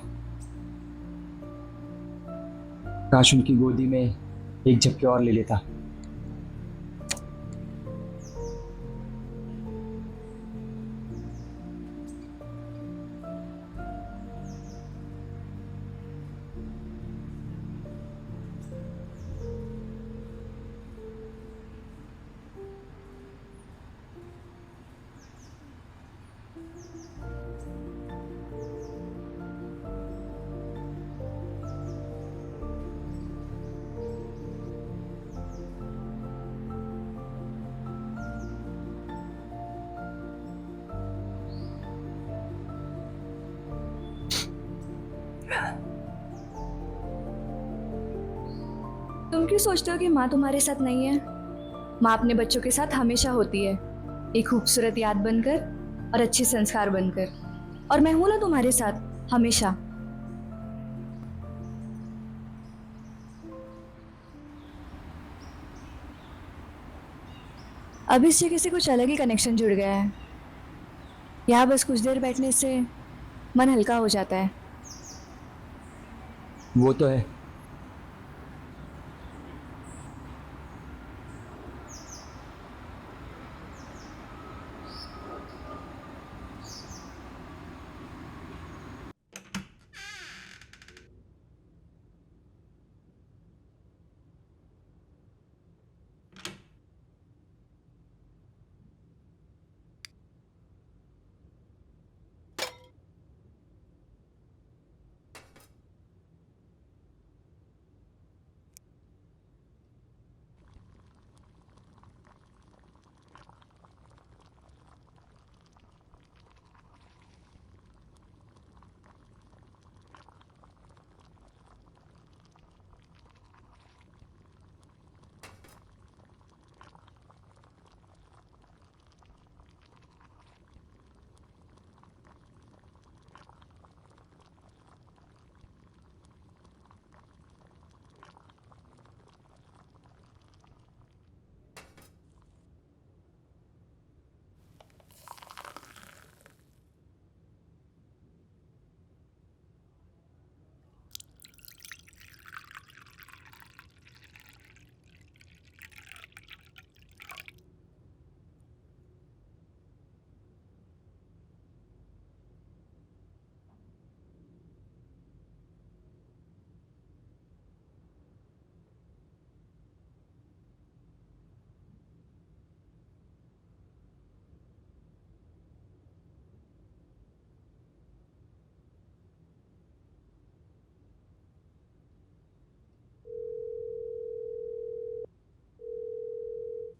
काश उनकी गोदी में एक झपकी और ले लेता। तुम क्यों सोचते हो कि माँ तुम्हारे साथ नहीं है? माँ अपने बच्चों के साथ हमेशा होती है, एक खूबसूरत याद बनकर और अच्छे संस्कार बनकर। और मैं हूं ना तुम्हारे साथ हमेशा। अब इस जगह से कुछ अलग ही कनेक्शन जुड़ गया है। यहाँ बस कुछ देर बैठने से मन हल्का हो जाता है। वो तो है।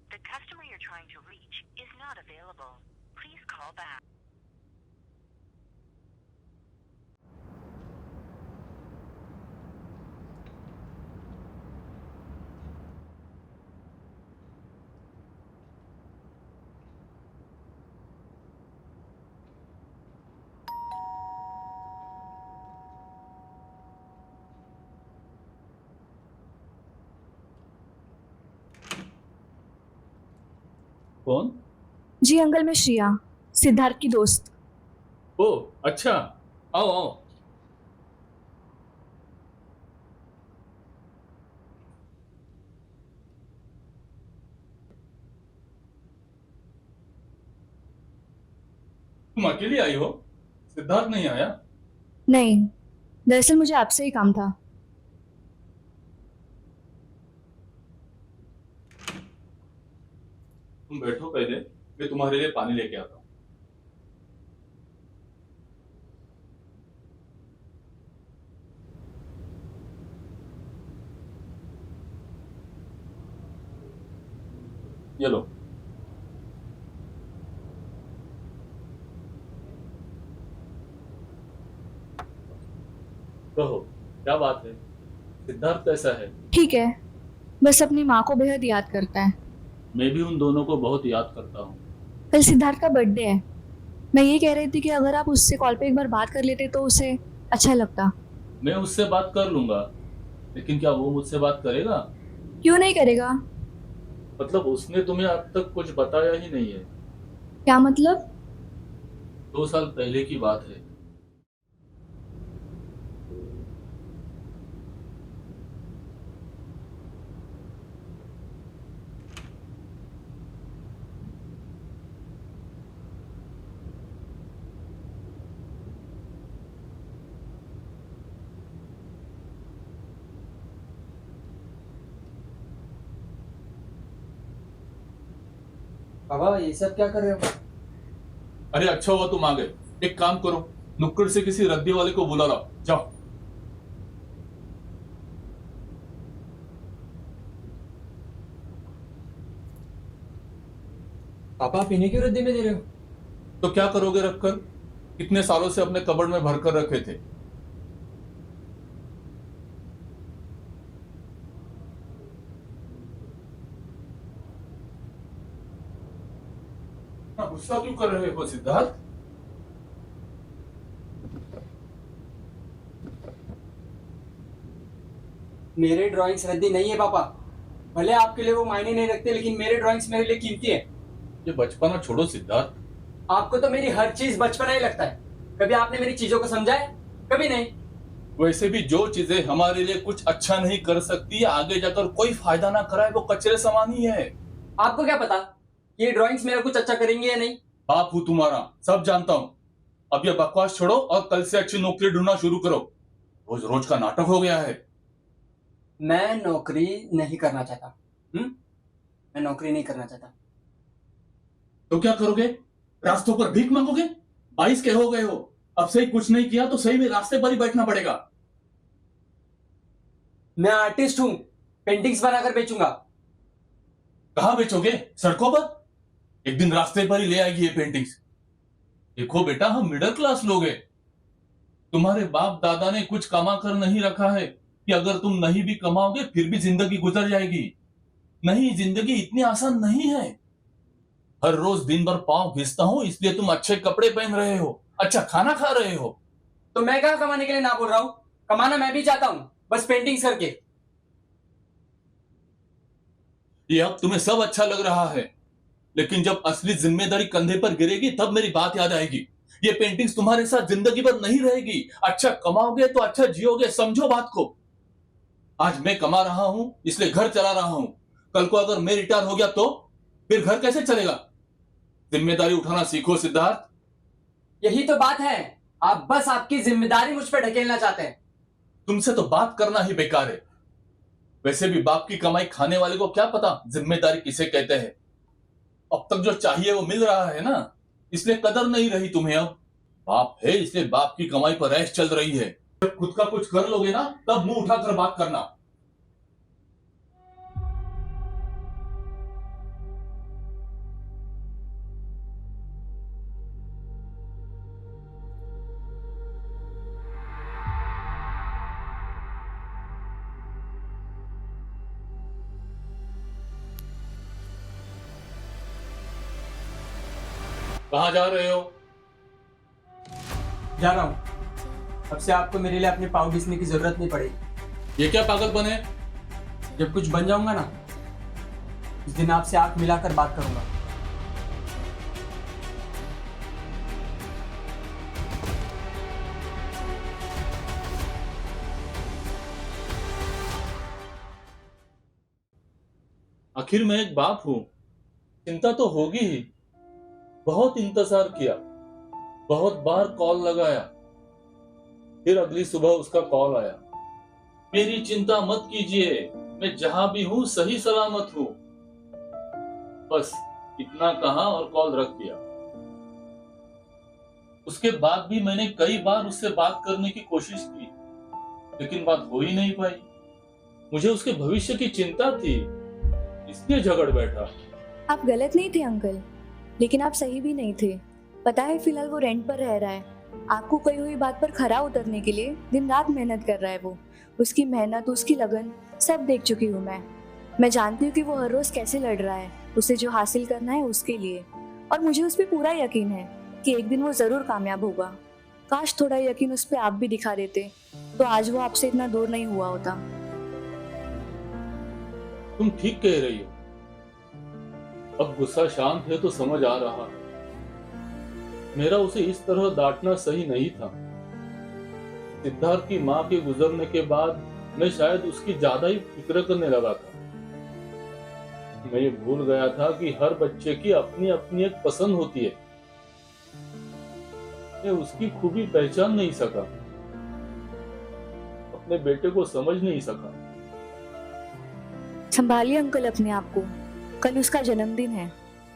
The customer you're trying to reach is not available. Please call back. कौन? जी अंकल, मैं श्रिया, सिद्धार्थ की दोस्त। ओ अच्छा, आओ आओ। तुम अकेली आई हो? सिद्धार्थ नहीं आया? नहीं, दरअसल मुझे आपसे ही काम था। तुम बैठो पहले, मैं तुम्हारे लिए पानी लेके आता हूँ। ये लो। कहो क्या बात है? सिद्धार्थ कैसा है? ठीक है, बस अपनी माँ को बेहद याद करता है। मैं भी उन दोनों को बहुत याद करता हूँ। कल सिद्धार्थ का बर्थडे है। मैं ये कह रही थी कि अगर आप उससे कॉल पे एक बार बात कर लेते तो उसे अच्छा लगता। मैं उससे बात कर लूंगा, लेकिन क्या वो मुझसे बात करेगा? क्यों नहीं करेगा? मतलब उसने तुम्हें अब तक कुछ बताया ही नहीं है। क्या मतलब? 2 साल पहले की बात है। पापा ये सब क्या कर रहे हो? अरे अच्छा हुआ तुम आ गए। एक काम करो, नुक्कड़ से किसी रद्दी वाले को बुला लाओ, जाओ। पापा आप इन्हीं क्यों रद्दी में दे रहे हो? तो क्या करोगे रखकर? कितने सालों से अपने कबर्ड में भरकर रखे थे। गुस्सा क्यों कर रहे हो सिद्धार्थ? मेरे ड्राइंग्स रद्दी नहीं है पापा। भले आपके लिए वो मायने नहीं रखते, लेकिन मेरे ड्राइंग्स मेरे लिए कीमती है। ये बचपना छोड़ो सिद्धार्थ। आपको तो मेरी हर चीज बचपना ही लगता है। कभी आपने मेरी चीजों को समझा है? कभी नहीं। वैसे भी जो चीजें हमारे लिए कुछ अच्छा नहीं कर सकती या आगे जाकर कोई फायदा ना कराए वो कचरे समान ही है। आपको क्या पता ये ड्राइंग्स मेरा कुछ अच्छा करेंगे या नहीं? बाप हूं तुम्हारा, सब जानता हूं। अब ये बकवास छोड़ो और कल से अच्छी नौकरी ढूंढना शुरू करो। रोज रोज का नाटक हो गया है। मैं नौकरी नहीं करना चाहता। मैं नौकरी नहीं करना चाहता। तो क्या करोगे? रास्तों पर भीख मांगोगे? 22 के हो गए हो, अब से ही कुछ नहीं किया तो सही में रास्ते पर ही बैठना पड़ेगा। मैं आर्टिस्ट हूं, पेंटिंग्स बनाकर बेचूंगा। कहां बेचोगे? सड़कों पर? एक दिन रास्ते पर ही ले आएगी ये पेंटिंग्स। देखो बेटा, हम मिडिल क्लास लोग हैं। तुम्हारे बाप दादा ने कुछ कमा कर नहीं रखा है कि अगर तुम नहीं भी कमाओगे फिर भी जिंदगी गुजर जाएगी। नहीं, जिंदगी इतनी आसान नहीं है। हर रोज दिन भर पांव घिसता हूं इसलिए तुम अच्छे कपड़े पहन रहे हो, अच्छा खाना खा रहे हो। तो मैं कहां कमाने के लिए ना बोल रहा हूं? कमाना मैं भी चाहता हूं, बस पेंटिंग्स करके। ये अब तुम्हें सब अच्छा लग रहा है, लेकिन जब असली जिम्मेदारी कंधे पर गिरेगी तब मेरी बात याद आएगी। ये पेंटिंग्स तुम्हारे साथ जिंदगी भर नहीं रहेगी। अच्छा कमाओगे तो अच्छा जियोगे, समझो बात को। आज मैं कमा रहा हूं इसलिए घर चला रहा हूं। कल को अगर मैं रिटायर हो गया तो फिर घर कैसे चलेगा? जिम्मेदारी उठाना सीखो सिद्धार्थ। यही तो बात है, आप बस आपकी जिम्मेदारी मुझ पर ढकेलना चाहते हैं। तुमसे तो बात करना ही बेकार है। वैसे भी बाप की कमाई खाने वाले को क्या पता जिम्मेदारी किसे कहते हैं। अब तक जो चाहिए वो मिल रहा है ना, इसलिए कदर नहीं रही तुम्हें। अब बाप है इसलिए बाप की कमाई पर ऐश चल रही है। जब खुद का कुछ कर लोगे ना तब मुंह उठाकर बात करना। कहां जा रहे हो? जा रहा हूं। अब से आपको मेरे लिए अपने पाँव घिसने की जरूरत नहीं पड़ेगी। ये क्या पागलपन है? जब कुछ बन जाऊंगा ना, उस दिन आपसे आंख मिलाकर बात करूंगा। आखिर मैं एक बाप हूं, चिंता तो होगी ही। बहुत इंतजार किया, बहुत बार कॉल लगाया, फिर अगली सुबह उसका कॉल आया। मेरी चिंता मत कीजिए, मैं जहां भी हूं सही सलामत हूं। बस इतना कहा और कॉल रख दिया। उसके बाद भी मैंने कई बार उससे बात करने की कोशिश की, लेकिन बात हो ही नहीं पाई। मुझे उसके भविष्य की चिंता थी, इसलिए झगड़ बैठा। आप गलत नहीं थे अंकल, लेकिन आप सही भी नहीं थे। पता है फिलहाल वो रेंट पर रह रहा है आपको कही हुई बात पर खरा उतरने के लिए दिन रात मेहनत कर रहा है वो। उसकी मेहनत, उसकी लगन सब देख चुकी हूँ मैं जानती हूँ कि वो हर रोज कैसे लड़ रहा है उसे जो हासिल करना है उसके लिए, और मुझे उस पर पूरा यकीन है कि एक दिन वो जरूर कामयाब होगा। काश थोड़ा यकीन उस पर आप भी दिखा देते तो आज वो आपसे इतना दूर नहीं हुआ होता। तुम ठीक कह रही हो। अब गुस्सा शांत है तो समझ आ रहा है। मेरा उसे इस तरह डांटना सही नहीं था। सिद्धार्थ की मां के गुजरने के बाद मैं शायद उसकी ज्यादा ही फिक्र करने लगा था। मैं ये भूल गया था कि हर बच्चे की अपनी अपनी एक पसंद होती है। मैं उसकी खूबी पहचान नहीं सका, अपने बेटे को समझ नहीं सका। संभालिए अंकल अपने आप को, कल उसका जन्मदिन है।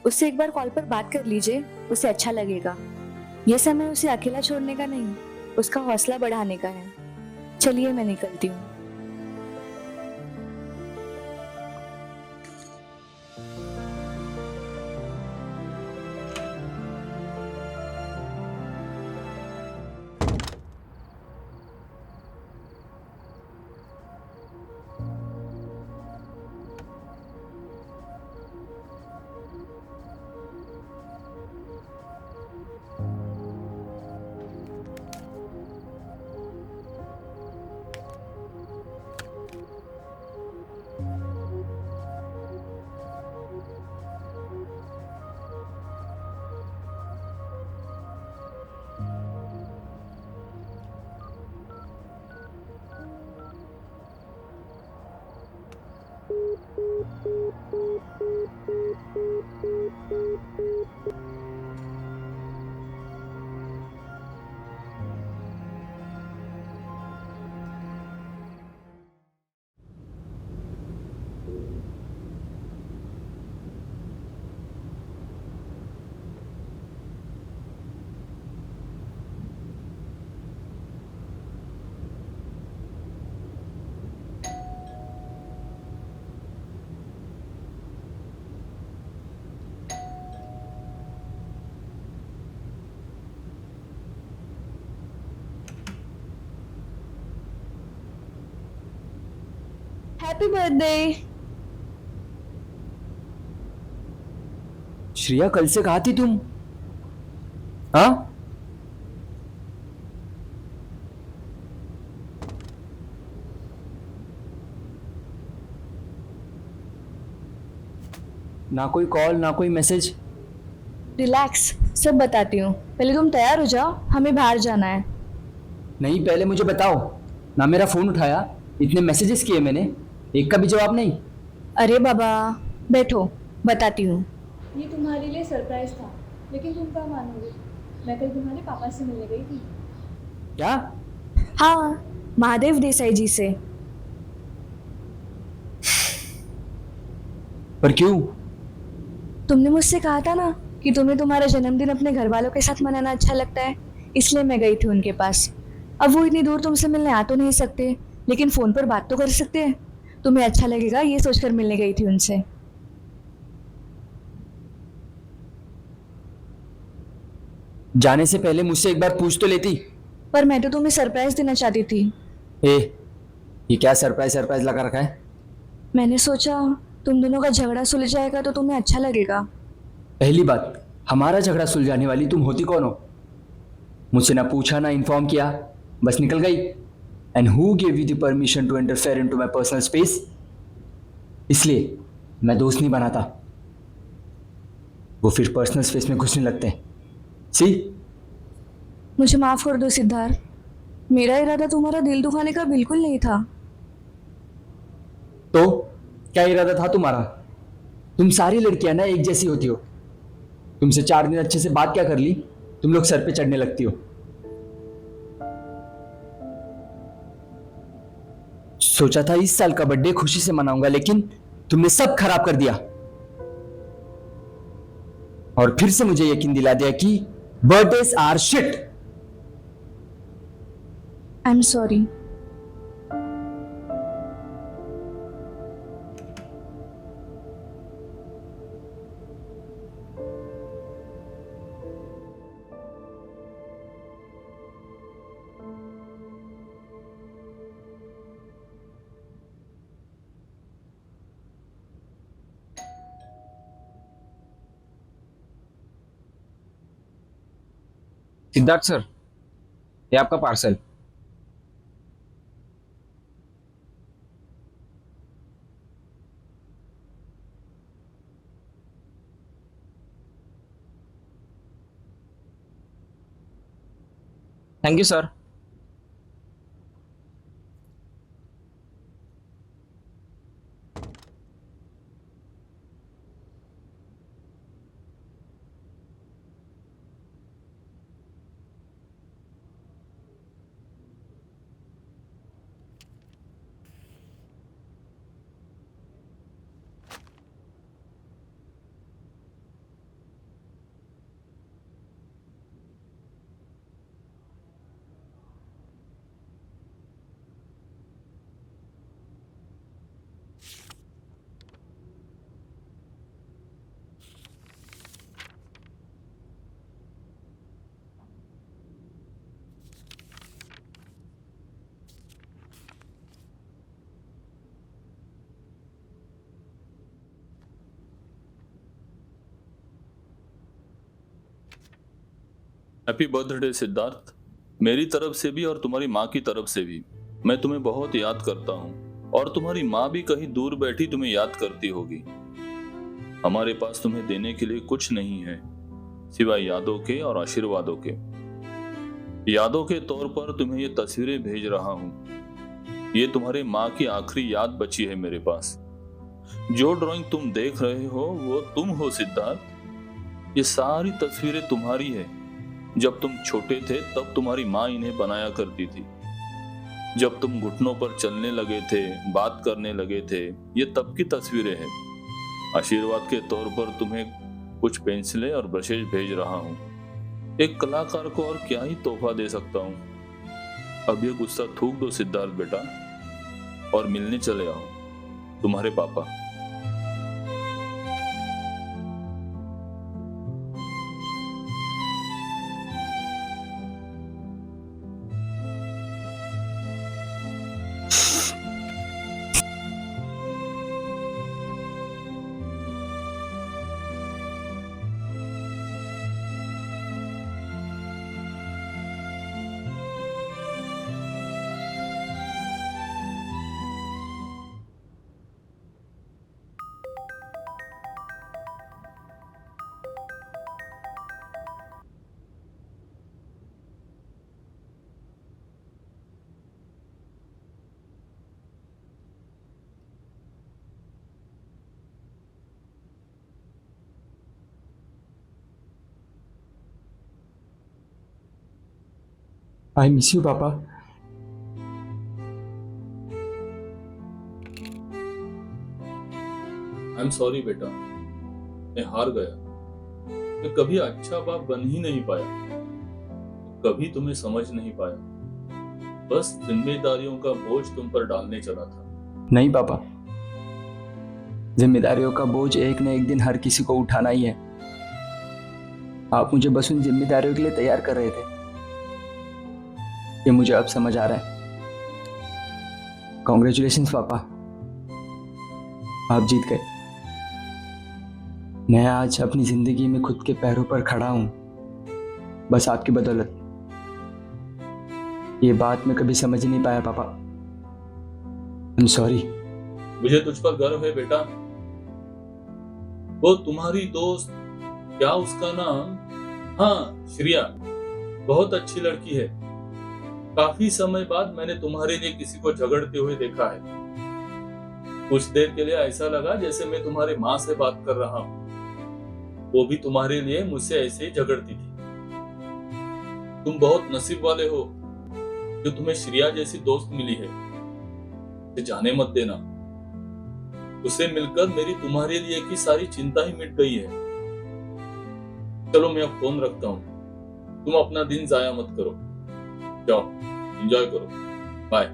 उससे एक बार कॉल पर बात कर लीजिए, उसे अच्छा लगेगा। यह समय उसे अकेला छोड़ने का नहीं, उसका हौसला बढ़ाने का है। चलिए मैं निकलती हूँ। Happy birthday. श्रेया, कल से कहाँ थी तुम? हाँ, ना कोई कॉल ना कोई मैसेज। रिलैक्स, सब बताती हूँ। पहले तुम तैयार हो जाओ, हमें बाहर जाना है। नहीं, पहले मुझे बताओ। ना मेरा फोन उठाया, इतने मैसेजेस किए मैंने, एक का भी जवाब नहीं। अरे बाबा, बैठो, बताती हूँ। ये तुम्हारे लिए सरप्राइज था, लेकिन तुम क्या मानोगे, मैं कल तुम्हारे पापा से मिलने गई थी। क्या? हाँ, महादेव देसाई जी से। पर क्यों? तुमने मुझसे कहा था ना कि तुम्हें तुम्हारा जन्मदिन अपने घर वालों के साथ मनाना अच्छा लगता है, इसलिए मैं गई थी उनके पास। अब वो इतनी दूर तुमसे मिलने आ तो नहीं सकते, लेकिन फोन पर बात तो कर सकते हैं। तुम्हें अच्छा लगेगा ये सोचकर मिलने गई थी उनसे। जाने से पहले मुझसे एक बार पूछ तो लेती। पर मैं तो तुम्हें सरप्राइज देना चाहती थी। ये क्या सरप्राइज सरप्राइज लगा रखा है? मैंने सोचा तुम दोनों का झगड़ा सुलझ जाएगा तो तुम्हें अच्छा लगेगा। पहली बात, हमारा झगड़ा सुलझाने वाली तुम होती कौन हो? मुझसे ना पूछा ना इन्फॉर्म किया, बस निकल गई। And who give you the permission to interfere into my personal space? इसलिए मैं दोस्त नहीं बनाता, वो फिर पर्सनल स्पेस में घुसने लगते हैं। सी, मुझे माफ कर दो सिद्धार्थ, मेरा इरादा तुम्हारा दिल दुखाने का बिल्कुल नहीं था। तो क्या इरादा था तुम्हारा? तुम सारी लड़कियां ना एक जैसी होती हो। तुमसे 4 दिन अच्छे से बात क्या कर ली, तुम लोग सर पे चढ़ने लगती हो। सोचा था इस साल का बर्थडे खुशी से मनाऊंगा, लेकिन तुमने सब खराब कर दिया और फिर से मुझे यकीन दिला दिया कि birthdays are shit. I am sorry. Siddharth sir, ये आपका parcel. Thank you sir. Happy birthday Siddharth. मेरी तरफ से भी और तुम्हारी माँ की तरफ से भी मैं तुम्हें बहुत याद करता हूँ, और तुम्हारी माँ भी कहीं दूर बैठी तुम्हें याद करती होगी। हमारे पास तुम्हें देने के लिए कुछ नहीं है सिवाय यादों के और आशीर्वादों के। यादों के तौर पर तुम्हें ये तस्वीरें भेज रहा हूँ। ये तुम्हारे माँ की आखिरी याद बची है मेरे पास। जो ड्राइंग तुम देख रहे हो वो तुम हो सिद्धार्थ। ये सारी तस्वीरें तुम्हारी है। जब तुम छोटे थे तब तुम्हारी माँ इन्हें बनाया करती थी। जब तुम घुटनों पर चलने लगे थे, बात करने लगे थे, ये तब की तस्वीरें हैं। आशीर्वाद के तौर पर तुम्हें कुछ पेंसिलें और ब्रशेज भेज रहा हूँ। एक कलाकार को और क्या ही तोहफा दे सकता हूँ। अब ये गुस्सा थूक दो सिद्धार्थ बेटा, और मिलने चले आओ। तुम्हारे पापा। आई मिस यू पापा। आई एम सॉरी बेटा, मैं हार गया। मैं कभी अच्छा बाप बन ही नहीं पाया, कभी तुम्हें समझ नहीं पाया। बस जिम्मेदारियों का बोझ तुम पर डालने चला था। नहीं पापा, जिम्मेदारियों का बोझ एक न एक दिन हर किसी को उठाना ही है। आप मुझे बस उन जिम्मेदारियों के लिए तैयार कर रहे थे। ये मुझे अब समझ आ रहा है। कॉन्ग्रेचुलेशंस पापा, आप जीत गए। मैं आज अपनी जिंदगी में खुद के पैरों पर खड़ा हूं, बस आपकी बदौलत। ये बात मैं कभी समझ ही नहीं पाया पापा। आई एम सॉरी। मुझे तुझ पर गर्व है बेटा। वो तुम्हारी दोस्त, क्या उसका नाम, हाँ श्रिया, बहुत अच्छी लड़की है। काफी समय बाद मैंने तुम्हारे लिए किसी को झगड़ते हुए देखा है। कुछ देर के लिए ऐसा लगा जैसे मैं तुम्हारे माँ से बात कर रहा हूँ। वो भी तुम्हारे लिए मुझसे ऐसे ही झगड़ती थी। तुम बहुत नसीब वाले हो जो तुम्हें श्रिया जैसी दोस्त मिली है। उसे जाने मत देना। उसे मिलकर मेरी तुम्हारे लिए की सारी चिंता ही मिट गई है। चलो मैं अब फोन रखता हूँ। तुम अपना दिन जाया मत करो। जाओ, एंजॉय करो। बाय।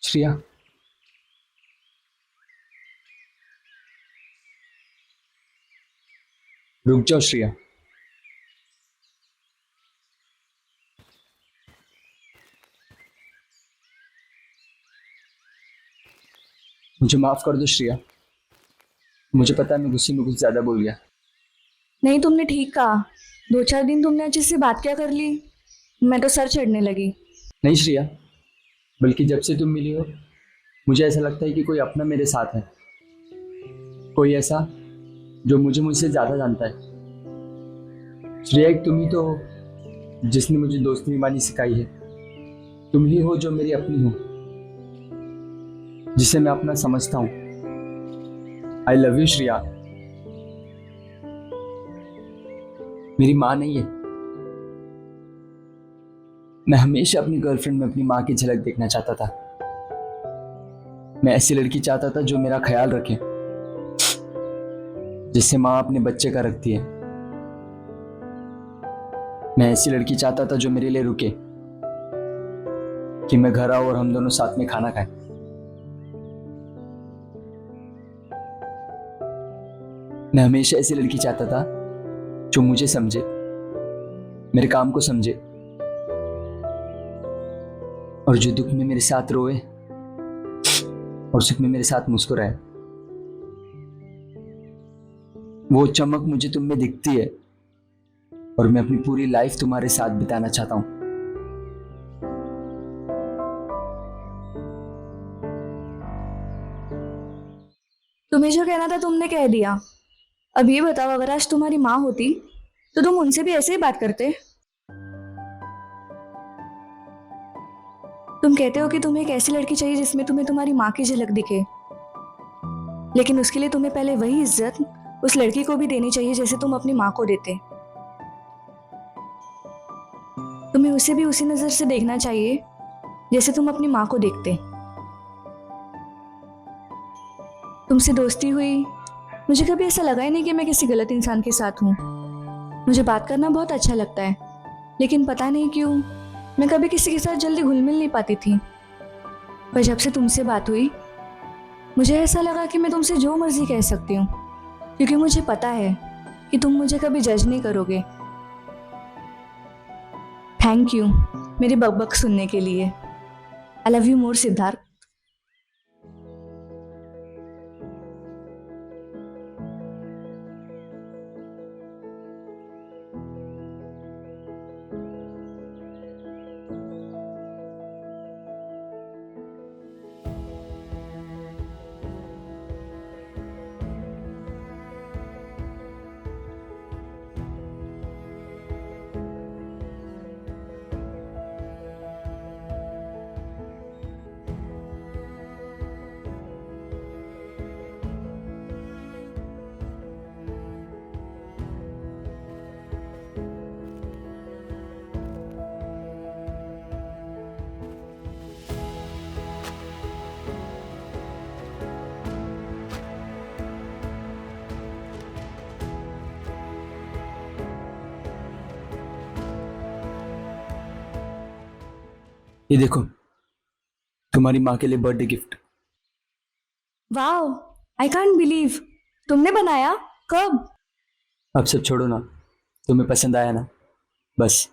श्रिया, रुक जाओ श्रिया। मुझे माफ कर दो श्रिया, मुझे पता है मैं गुस्से में कुछ ज्यादा बोल गया। नहीं, तुमने ठीक कहा। 2-4 दिन तुमने अच्छे से बात क्या कर ली, मैं तो सर चढ़ने लगी। नहीं श्रिया, बल्कि जब से तुम मिली हो मुझे ऐसा लगता है कि कोई अपना मेरे साथ है, कोई ऐसा जो मुझे मुझसे ज्यादा जानता है। श्रेया, एक तुम ही तो हो जिसने मुझे दोस्ती निभानी सिखाई है। तुम ही हो जो मेरी अपनी हो, जिसे मैं अपना समझता हूं। I love you Shreya. मेरी माँ नहीं है, मैं हमेशा अपनी गर्लफ्रेंड में अपनी माँ की झलक देखना चाहता था। मैं ऐसी लड़की चाहता था जो मेरा ख्याल रखे, जिससे माँ अपने बच्चे का रखती है। मैं ऐसी लड़की चाहता था जो मेरे लिए रुके, कि मैं घर आऊं और हम दोनों साथ में खाना खाएं। मैं हमेशा ऐसी लड़की चाहता था जो मुझे समझे, मेरे काम को समझे, और जो दुख में मेरे साथ रोए और सुख में मेरे साथ मुस्कुराए। वो चमक मुझे तुम में दिखती है और मैं अपनी पूरी लाइफ तुम्हारे साथ बिताना चाहता हूं। तुम्हें जो कहना था तुमने कह दिया। अब ये बताओ, अगर आज तुम्हारी माँ होती तो तुम उनसे भी ऐसे ही बात करते? तुम कहते हो कि तुम्हें एक ऐसी लड़की चाहिए जिसमें तुम्हें तुम्हारी माँ की झलक दिखे, लेकिन उसके लिए तुम्हें पहले वही इज्जत उस लड़की को भी देनी चाहिए जैसे तुम अपनी माँ को देते। तुम्हें उसे भी उसी नजर से देखना चाहिए जैसे तुम अपनी माँ को देखते। तुमसे दोस्ती हुई, मुझे कभी ऐसा लगा ही नहीं कि मैं किसी गलत इंसान के साथ हूँ। मुझे बात करना बहुत अच्छा लगता है, लेकिन पता नहीं क्यों मैं कभी किसी के साथ जल्दी घुल मिल नहीं पाती थी। पर जब से तुमसे बात हुई मुझे ऐसा लगा कि मैं तुमसे जो मर्जी कह सकती हूँ, क्योंकि मुझे पता है कि तुम मुझे कभी जज नहीं करोगे। थैंक यू मेरी बकबक सुनने के लिए। I love you more Siddharth. ये देखो, तुम्हारी माँ के लिए birthday gift. Wow, I can't believe, तुमने बनाया? कब? अब सब छोड़ो ना, तुम्हें पसंद आया ना, बस